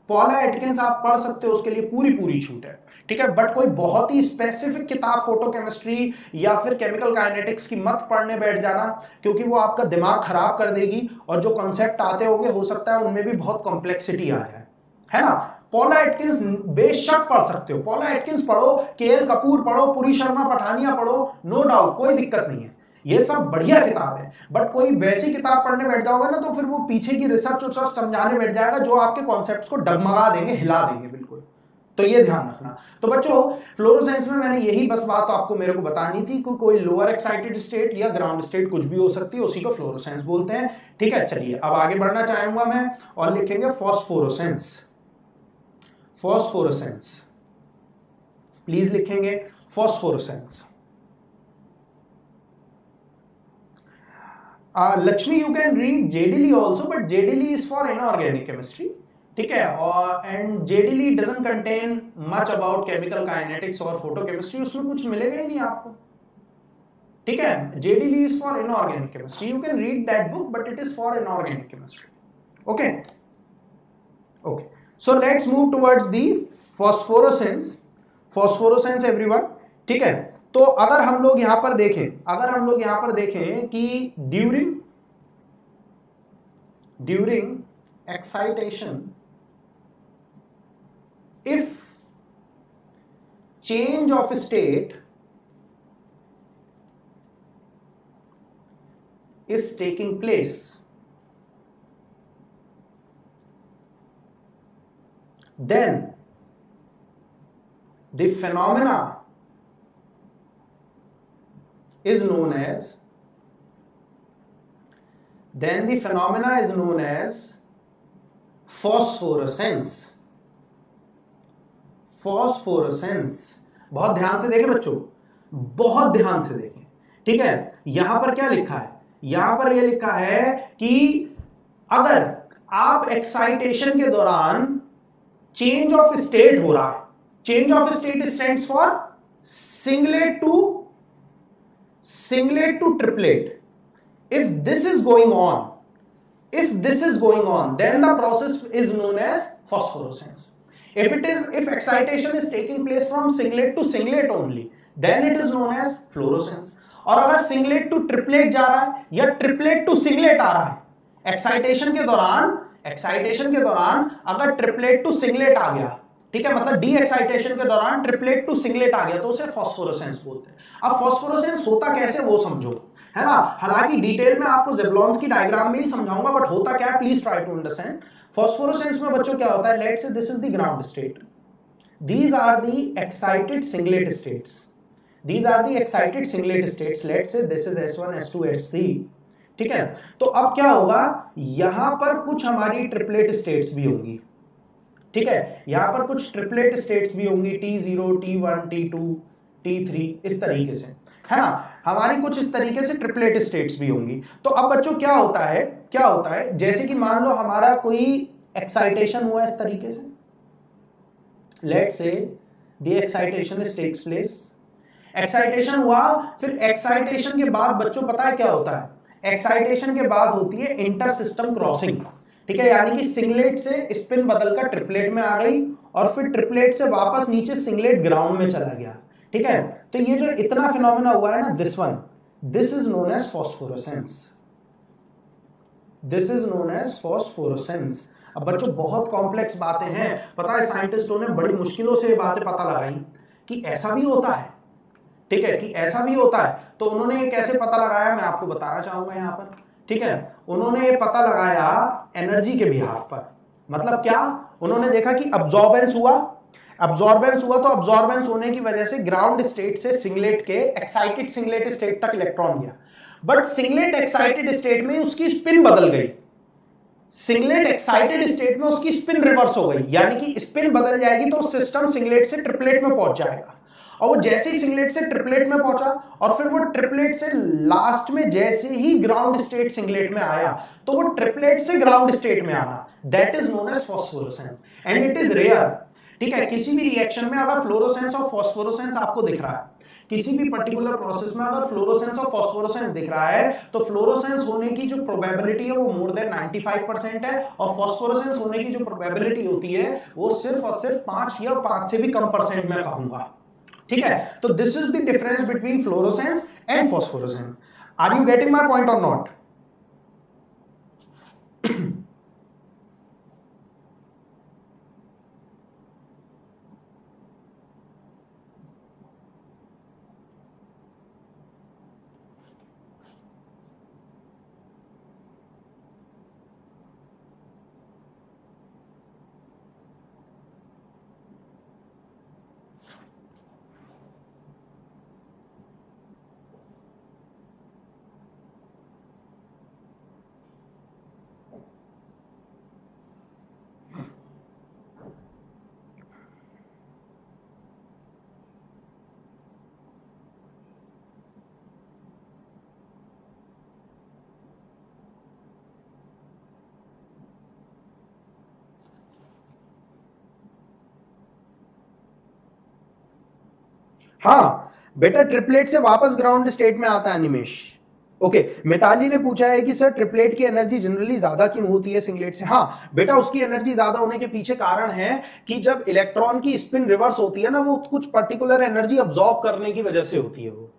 पॉला एटकिंस आप पढ़ सकते हो, उसके लिए पूरी पूरी छूट है, ठीक है। बट कोई बहुत ही स्पेसिफिक किताब फोटोकेमिस्ट्री या फिर केमिकल काइनेटिक्स की मत पढ़ने बैठ जाना, क्योंकि वो आपका दिमाग खराब कर देगी, और जो कॉन्सेप्ट आते होंगे हो सकता है उनमें भी बहुत कॉम्प्लेक्सिटी आ जाए, है ना। पॉला एटकिंस बेशक पढ़ सकते हो, पॉला एटकिंस पढ़ो, के.एल. कपूर पढ़ो, पुरी शर्मा पठानिया पढ़ो, नो डाउट, कोई दिक्कत नहीं है, ये सब बढ़िया किताब है। बट कोई वैसी किताब पढ़ने बैठ जाओगे ना तो फिर वो पीछे की रिसर्च समझाने बैठ जाएगा जो आपके कॉन्सेप्ट्स को डगमगा देंगे, हिला देंगे बिल्कुल, तो ये ध्यान रखना। तो बच्चों फ्लोरोसेंस में मैंने यही बस बात आपको मेरे को बतानी थी कि कोई लोअर एक्साइटेड स्टेट या ग्राउंड स्टेट कुछ भी हो सकती है, उसी को फ्लोरोसेंस बोलते हैं। ठीक है, चलिए अब आगे बढ़ना चाहूंगा मैं और लिखेंगे फॉस्फोरोसेंस। फॉस्फोरोसेंस प्लीज लिखेंगे फॉस्फोरोसेंस। Lakshmi, you can read JDL also, but JDL is for inorganic chemistry. ठीक है, और and JDL doesn't contain much about chemical kinetics और photochemistry, उसमें कुछ मिलेगा ही नहीं आपको। ठीक है, JDL is for inorganic chemistry. You can read that book, but it is for inorganic chemistry. Okay. Okay. So let's move towards the phosphorescence. Phosphorescence everyone. ठीक है, तो अगर हम लोग यहां पर देखें कि during excitation if change of state is taking place, then the phenomena is known as phosphorescence. Phosphorescence, बहुत ध्यान से देखें बच्चों, बहुत ध्यान से देखें। ठीक है, यहां पर क्या लिखा है, यहां पर यह लिखा है कि अगर आप एक्साइटेशन के दौरान चेंज ऑफ स्टेट हो रहा है, change of state stands for singlet to triplet, if this is going on, then the process is known as phosphorescence. If excitation is taking place from singlet to singlet only, then it is known as fluorescence. और अगर singlet to triplet जा रहा है या triplet to singlet आ रहा है excitation के दौरान अगर ट्रिपलेट टू सिंगलेट आ गया, ठीक है, मतलब डी एक्साइटेशन के दौरान ट्रिपलेट टू सिंगलेट आ गया, तो उसे फॉस्फोरेसेंस बोलते हैं। अब फॉस्फोरेसेंस होता कैसे वो समझो, है ना, हालांकि डिटेल में आपको ज़ेबलॉन्स की डायग्राम में ही समझाऊंगा, बट होता क्या है please try to understand. Phosphorescence में बच्चों क्या होता है, let's say this is the ground state, these are the excited singlet states, let's say this is S1 S2 S3, ठीक है। तो अब क्या होगा, यहां पर कुछ हमारी ट्रिपलेट स्टेट्स भी होंगी, ठीक है, यहां पर कुछ ट्रिपलेट स्टेट्स भी होंगी, T0 T1 T2 T3 इस तरीके से, है ना, हमारी कुछ इस तरीके से ट्रिपलेट स्टेट्स भी होंगी। तो अब बच्चों क्या होता है, जैसे कि मान लो हमारा कोई एक्साइटेशन हुआ इस तरीके से, let's say the excitation takes place, excitation हुआ, फिर एक्साइटेशन के बाद बच्चों पता है क्या होता है, एक्साइटेशन के बाद होती है इंटर सिस्टम क्रॉसिंग, ठीक है, यानी कि सिंगलेट से स्पिन बदलकर ट्रिपलेट में आ गई और फिर ट्रिपलेट से वापस नीचे सिंगलेट ग्राउंड में चला गया, ठीक है। तो ये जो इतना फिनोमेना हुआ है ना, this is known as phosphorescence. अब बच्चों बहुत कॉम्प्लेक्स बातें हैं, पता है साइंटिस्टों ने बड़ी मुश्किलों से ये बातें पता लगाई कि ऐसा भी होता है, ठीक है, कि ऐसा भी होता है। तो उन्होंने ये कैसे पता लगाया, मैं आपको बताना चाहूंगा यहाँ पर, ठीक है। उन्होंने ये पता लगाया एनर्जी के बिहाफ पर, मतलब क्या, उन्होंने देखा कि अब्जॉर्बेंस हुआ तो अब्जॉर्बेंस होने की वजह से ग्राउंड स्टेट से सिंगलेट के एक्साइटेड सिंगलेट स्टेट तक इलेक्ट्रॉन गया, बट सिंगलेट एक्साइटेड स्टेट में उसकी स्पिन बदल गई, सिंगलेट एक्साइटेड स्टेट में उसकी स्पिन रिवर्स हो गई, यानी कि स्पिन बदल जाएगी तो सिस्टम सिंगलेट से ट्रिपलेट में पहुंच जाएगा, और वो जैसे ही सिंगलेट से ट्रिपलेट में पहुंचा और फिर वो ट्रिपलेट से लास्ट में जैसे ही ग्राउंड स्टेट सिंगलेट में आया, तो वो ट्रिपलेट से ग्राउंड स्टेट में आना, that is known as phosphorescence and it is rare, ठीक है। किसी भी रिएक्शन में अगर फ्लोरोसेंस और फॉस्फोरेसेंस आपको दिख रहा है, किसी भी पर्टिकुलर प्रोसेस में अगर फ्लोरोसेंस और फॉस्फोरेसेंस दिख रहा है, तो फ्लोरोसेंस होने की जो प्रोबेबिलिटी है वो मोर देन 95% है, और फॉस्फोरेसेंस होने की जो प्रोबेबिलिटी होती है वो सिर्फ और सिर्फ 5 या 5 से भी कम परसेंट में कहूंगा, ठीक है। तो this is the difference between fluorescence and phosphorescence. Are you getting my point और नॉट? हाँ बेटा, ट्रिपलेट से वापस ग्राउंड स्टेट में आता है अनिमेश। ओके, मिताली ने पूछा है कि सर ट्रिपलेट की एनर्जी जनरली ज्यादा क्यों होती है सिंगलेट से? हाँ बेटा, उसकी एनर्जी ज्यादा होने के पीछे कारण है कि जब इलेक्ट्रॉन की स्पिन रिवर्स होती है ना, वो कुछ पर्टिकुलर एनर्जी अब्सॉर्ब करने की वजह से होती है। वो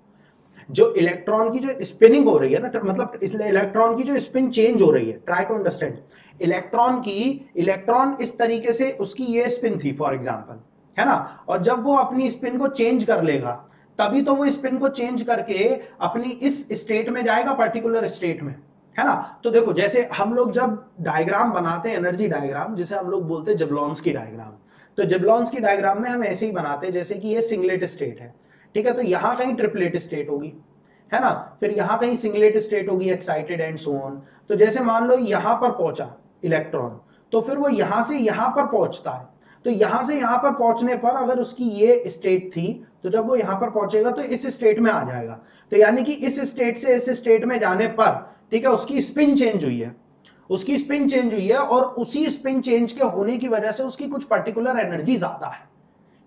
जो इलेक्ट्रॉन की जो स्पिनिंग हो रही है ना, मतलब इसलिए इलेक्ट्रॉन की जो स्पिन चेंज हो रही है, ट्राई टू अंडरस्टैंड। इलेक्ट्रॉन इस तरीके से उसकी ये स्पिन थी फॉर एग्जांपल, है ना, और जब वो अपनी स्पिन को चेंज कर लेगा तभी तो वो स्पिन को चेंज करके अपनी इस स्टेट में जाएगा, पर्टिकुलर स्टेट में, है ना। तो देखो, जैसे हम लोग जब डायग्राम बनाते हैं, एनर्जी डायग्राम, जिसे हम लोग बोलते हैं जेबलोन्स्की डायग्राम, तो जेबलोन्स्की डायग्राम में हम ऐसे ही बनाते हैं जैसे कि ये सिंगलेट स्टेट है, ठीक है, तो यहां कहीं ट्रिपलेट स्टेट होगी, है ना, फिर यहां कहीं सिंगलेट स्टेट होगी, एक्साइटेड एंड सो ऑन। तो जैसे मान लो यहां पर पहुंचा इलेक्ट्रॉन, तो फिर वो यहां से यहां पर पहुंचता है, तो यहां से यहां पर पहुंचने पर अगर उसकी ये स्टेट थी, तो जब वो यहां पर पहुंचेगा तो इस स्टेट में आ जाएगा। तो यानी कि इस स्टेट से इस स्टेट में जाने पर, ठीक है, उसकी स्पिन चेंज हुई है, उसकी स्पिन चेंज हुई है, और उसी स्पिन चेंज के होने की वजह से उसकी कुछ पर्टिकुलर एनर्जी ज्यादा है,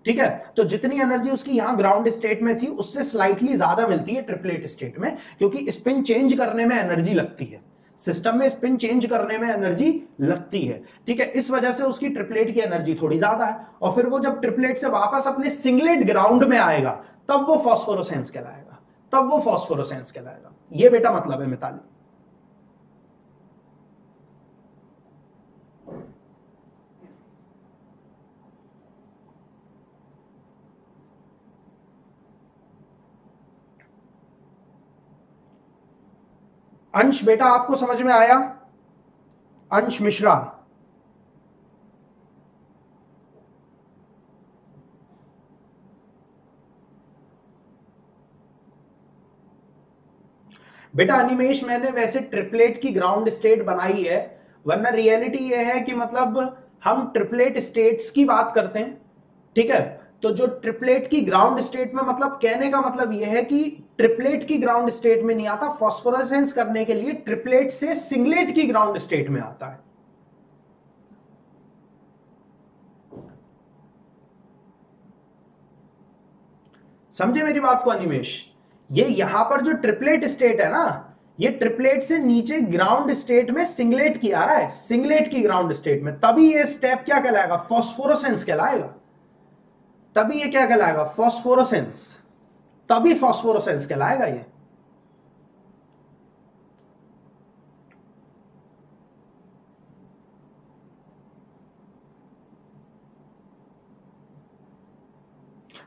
ठीक है। तो जितनी एनर्जी उसकी यहां ग्राउंड स्टेट में थी उससे स्लाइटली ज्यादा मिलती है ट्रिपलेट स्टेट में, क्योंकि स्पिन चेंज करने में एनर्जी लगती है, सिस्टम में स्पिन चेंज करने में एनर्जी लगती है, ठीक है, इस वजह से उसकी ट्रिपलेट की एनर्जी थोड़ी ज्यादा है। और फिर वो जब ट्रिपलेट से वापस अपने सिंगलेट ग्राउंड में आएगा तब वो फॉस्फोरोसेंस कहलाएगा, तब वो फॉस्फोरोसेंस कहलाएगा। ये बेटा मतलब है मिताली। अंश बेटा, आपको समझ में आया? अंश मिश्रा, बेटा अनिमेश, मैंने वैसे ट्रिपलेट की ग्राउंड स्टेट बनाई है, वरना रियलिटी ये है कि मतलब हम ट्रिपलेट स्टेट्स की बात करते हैं, ठीक है। तो जो ट्रिपलेट की ग्राउंड स्टेट में, मतलब कहने का मतलब यह है कि ट्रिपलेट की ग्राउंड स्टेट में नहीं आता, फॉस्फोरेसेंस करने के लिए ट्रिपलेट से सिंगलेट की ग्राउंड स्टेट में आता है। समझे मेरी बात को अनिमेश? ये यहां पर जो ट्रिपलेट स्टेट है ना, ये ट्रिपलेट से नीचे ग्राउंड स्टेट में सिंगलेट की आ रहा है, सिंगलेट की ग्राउंड स्टेट में, तभी ये स्टेप क्या कहलाएगा? फॉस्फोरेसेंस कहलाएगा। तभी ये क्या कहलाएगा? फॉस्फोरेसेंस। तभी फॉस्फोरेसेंस कहलाएगा ये।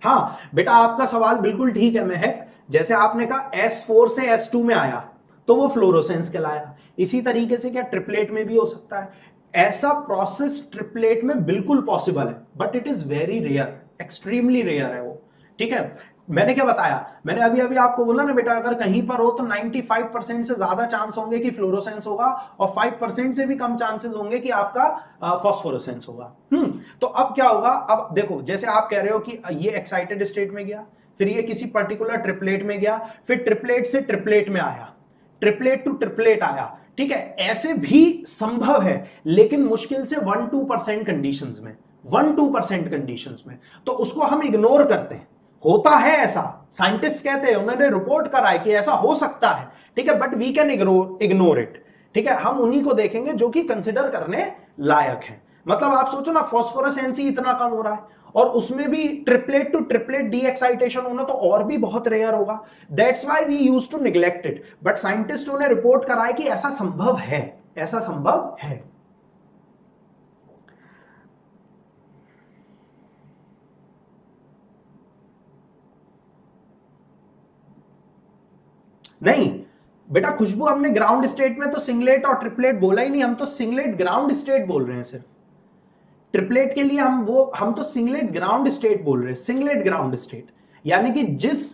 हाँ बेटा, आपका सवाल बिल्कुल ठीक है महक। जैसे आपने कहा S4 से S2 में आया तो वो फ्लोरोसेंस कहलाया, इसी तरीके से क्या ट्रिपलेट में भी हो सकता है? ऐसा प्रोसेस ट्रिपलेट में बिल्कुल पॉसिबल है, but it is very rare, extremely rare है वो, ठीक है। मैंने क्या बताया? मैंने अभी अभी आपको बोला ना बेटा, अगर कहीं पर हो तो 95% से ज्यादा चांस होंगे कि फ्लोरोसेंस होगा, और 5% से भी कम चांसेस होंगे कि आपका फॉस्फोरेसेंस होगा। तो अब क्या होगा? अब देखो, जैसे आप कह रहे हो कि ये एक्साइटेड स्टेट में गया, फिर ये किसी पर्टिकुलर ट्रिपलेट में गया, फिर ट्रिपलेट से ट्रिपलेट में आया, ट्रिपलेट टू ट्रिपलेट आया, ठीक है, ऐसे भी संभव है, लेकिन मुश्किल से 1-2% कंडीशंस में, 1-2% कंडीशंस में, तो उसको हम इग्नोर करते हैं। होता है ऐसा, साइंटिस्ट कहते हैं, उन्होंने रिपोर्ट करा है कि ऐसा हो सकता है, ठीक है, but we can ignore it, ठीक है। हम उन्हीं को देखेंगे जो कि कंसिडर करने लायक है। मतलब आप सोचो ना, फॉस्फोरसेंस ही इतना कम हो रहा है, और उसमें भी triplet to triplet de excitation होना तो और भी बहुत रेयर होगा। That's why we use to neglect it, but साइंटिस्टों ने रिपोर्ट कराया कि ऐसा संभव है, ऐसा संभव है। नहीं बेटा खुशबू, हमने ग्राउंड स्टेट में तो सिंगलेट और ट्रिपलेट बोला ही नहीं, हम तो सिंगलेट ग्राउंड स्टेट बोल रहे हैं सिर्फ। ट्रिपलेट के लिए हम तो सिंगलेट ग्राउंड स्टेट बोल रहे हैं, सिंगलेट ग्राउंड स्टेट, यानी कि जिस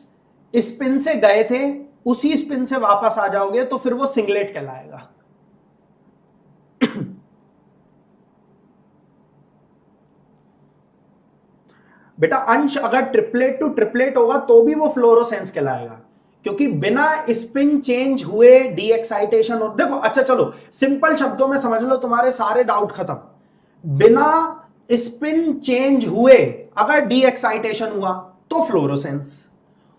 स्पिन से गए थे उसी स्पिन से वापस आ जाओगे तो फिर वो सिंगलेट कहलाएगा। बेटा अंश, अगर ट्रिपलेट टू ट्रिपलेट होगा तो भी वो फ्लोरोसेंस कहलाएगा, क्योंकि बिना स्पिन चेंज हुए डी एक्साइटेशन। और देखो, अच्छा चलो सिंपल शब्दों में समझ लो, तुम्हारे सारे डाउट खत्म। बिना स्पिन चेंज हुए अगर डी एक्साइटेशन हुआ तो फ्लोरोसेंस,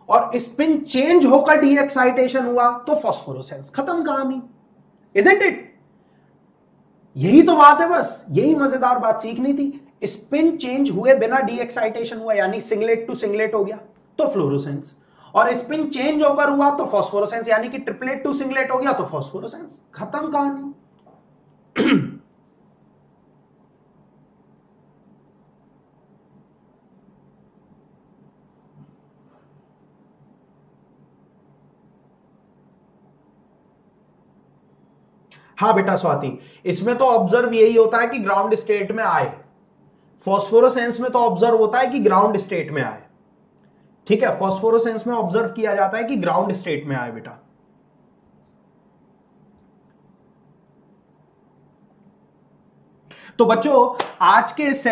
और स्पिन चेंज होकर डी एक्साइटेशन हुआ तो फॉस्फोरोसेंस। खत्म कहानी, इजंट इट? यही तो बात है, बस यही मजेदार बात सीखनी थी। स्पिन चेंज हुए बिना डी एक्साइटेशन हुआ, यानी सिंगलेट टू सिंगलेट हो गया तो फ्लोरोसेंस, और स्पिन चेंज होकर हुआ तो फॉस्फोरोसेंस, यानी कि ट्रिपलेट टू सिंगलेट हो गया तो फॉस्फोरोसेंस। खत्म कहानी। हाँ बेटा स्वाति, इसमें तो ऑब्जर्व यही होता है कि ग्राउंड स्टेट में आए, फॉस्फोरोसेंस में तो ऑब्जर्व होता है कि ग्राउंड स्टेट में आए। ठीक है, फॉस्फोरोसेंस में ऑब्जर्व किया जाता है कि ग्राउंड स्टेट में आए बेटा। तो बच्चों आज के इस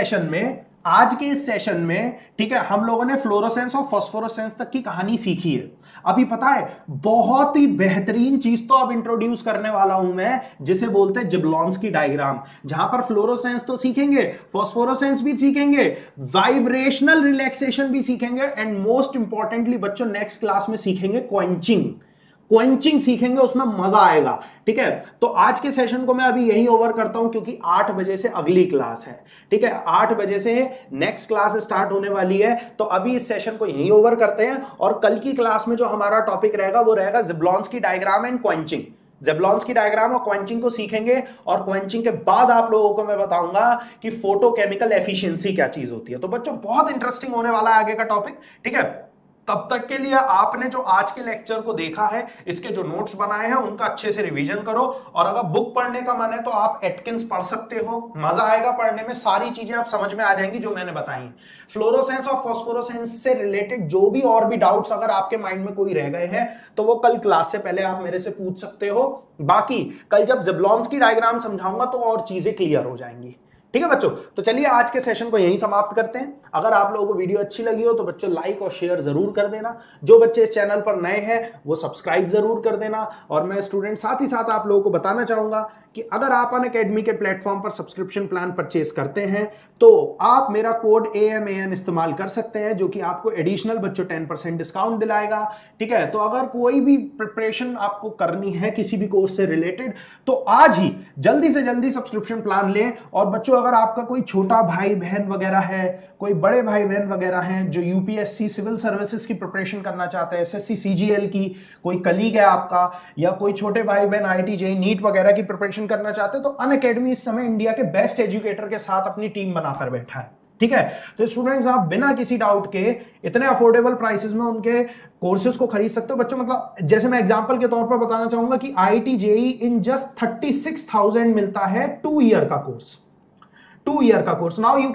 सेशन में ठीक है, हम लोगों ने फ्लोरोसेंस और फॉस्फोरोसेंस तक की कहानी सीखी है। अभी पता है बहुत ही बेहतरीन चीज तो अब इंट्रोड्यूस करने वाला हूं मैं, जिसे बोलते हैं ज़ेबलॉन्स्की डायग्राम, जहां पर फ्लोरोसेंस तो सीखेंगे, फॉस्फोरोसेंस भी सीखेंगे, वाइब्रेशनल रिलैक्सेशन भी सीखेंगे, एंड मोस्ट इंपॉर्टेंटली बच्चों नेक्स्ट क्लास में सीखेंगे क्वेंचिंग सीखेंगे, उसमें मजा आएगा। ठीक है, तो आज के सेशन को मैं अभी यही ओवर करता हूं, क्योंकि 8 बजे से अगली क्लास है। ठीक है, 8 बजे से नेक्स्ट क्लास स्टार्ट होने वाली है, तो अभी इस सेशन को यही ओवर करते हैं, और कल की क्लास में जो हमारा टॉपिक रहेगा वो रहेगा ज़ेबलॉन्स्की डायग्राम एंड क्वेंचिंग। ज़ेबलॉन्स्की डायग्राम और क्वेंचिंग को सीखेंगे, और क्वेंचिंग के बाद आप लोगों को मैं बताऊंगा कि फोटोकेमिकल एफिशिएंसी क्या चीज होती है। तो बच्चों बहुत इंटरेस्टिंग होने वाला है आगे का टॉपिक। ठीक है, तब तक के लिए आपने जो आज के लेक्चर को देखा है, इसके जो नोट्स बनाए हैं उनका अच्छे से रिवीजन करो, और अगर बुक पढ़ने का मन है तो आप एटकिंस पढ़ सकते हो, मजा आएगा पढ़ने में, सारी चीजें आप समझ में आ जाएंगी जो मैंने बताई हैं। फ्लोरोसेंस और फॉस्फोरोसेंस से रिलेटेड जो भी और भी डाउट्स अगर आपके माइंड में कोई रह गए हैं तो वो कल क्लास से पहले आप मेरे से पूछ सकते हो। बाकी कल जब ज़ेबलॉन्स्की डायग्राम समझाऊंगा तो और चीजें क्लियर हो जाएंगी। ठीक है बच्चों, तो चलिए आज के सेशन को यहीं समाप्त करते हैं। अगर आप लोगों को वीडियो अच्छी लगी हो तो बच्चों लाइक और शेयर जरूर कर देना। जो बच्चे इस चैनल पर नए हैं वो सब्सक्राइब जरूर कर देना। और मैं स्टूडेंट साथ ही साथ आप लोगों को बताना चाहूंगा कि अगर आप अनअकैडमी के प्लेटफॉर्म पर सब्सक्रिप्शन प्लान परचेस करते हैं तो आप मेरा कोड AMAN इस्तेमाल कर सकते हैं, जो कि आपको एडिशनल बच्चों 10% डिस्काउंट दिलाएगा। ठीक है, तो अगर कोई भी प्रिपरेशन आपको करनी है किसी भी कोर्स से रिलेटेड तो आज ही जल्दी से जल्दी सब्सक्रिप्शन प्लान लें। और बच्चों अगर आपका कोई छोटा भाई बहन वगैरह है, कोई बड़े भाई बहन वगैरह हैं जो UPSC सिविल सर्विसेज की प्रिपरेशन करना चाहते हैं, SSC CGL की, कोई कलीग है आपका, या कोई छोटे भाई बहन IIT JEE नीट वगैरह की प्रिपरेशन करना चाहते हैं, तो अनअकैडमी इस समय इंडिया के बेस्ट एजुकेटर के साथ अपनी टीम बनाकर बैठा है। ठीक है, तो स्टूडेंट्स आप बिना किसी डाउट के इतने अफोर्डेबल प्राइसेस में उनके कोर्सेज को खरीद सकते हो। बच्चों मतलब जैसे मैं एग्जांपल के तौर पर बताना चाहूंगा कि IIT JEE इन जस्ट 36,000 मिलता है 2 ईयर का कोर्स, 2 ईयर का course. Now you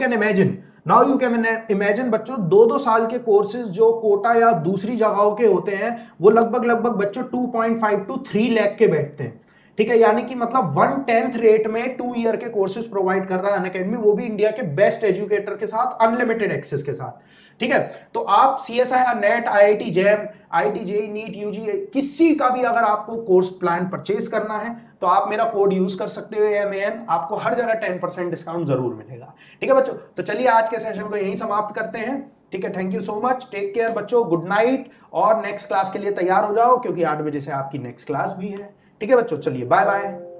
can imagine बच्चों 2-2 साल के कोर्सेज जो कोटा या दूसरी जगहों के होते हैं वो लगभग बच्चों 2.5 to 3 लाख के बैठते हैं। ठीक है, यानी कि मतलब 1/10 रेट में 2 ईयर के कोर्सेज प्रोवाइड कर रहा है अनअकैडमी, वो भी इंडिया के बेस्ट एजुकेटर के साथ, अनलिमिटेड एक्सेस के साथ। ठीक है, तो आप CSIR NET, IIT JEM, IIT JEE NEET UG किसी का भी अगर आपको कोर्स प्लान परचेज करना है तो आप मेरा कोड यूज कर सकते हो AMAN, आपको हर जगह 10% डिस्काउंट जरूर मिलेगा। ठीक है बच्चों, तो चलिए आज के सेशन को यहीं समाप्त करते हैं। ठीक है, thank you so much, take care बच्चों, गुड नाइट, और नेक्स्ट क्लास के लिए तैयार हो जाओ क्योंकि 8 बजे से आपकी नेक्स्ट क्लास भी है। ठीक है बच्चों, चलिए बाय बाय।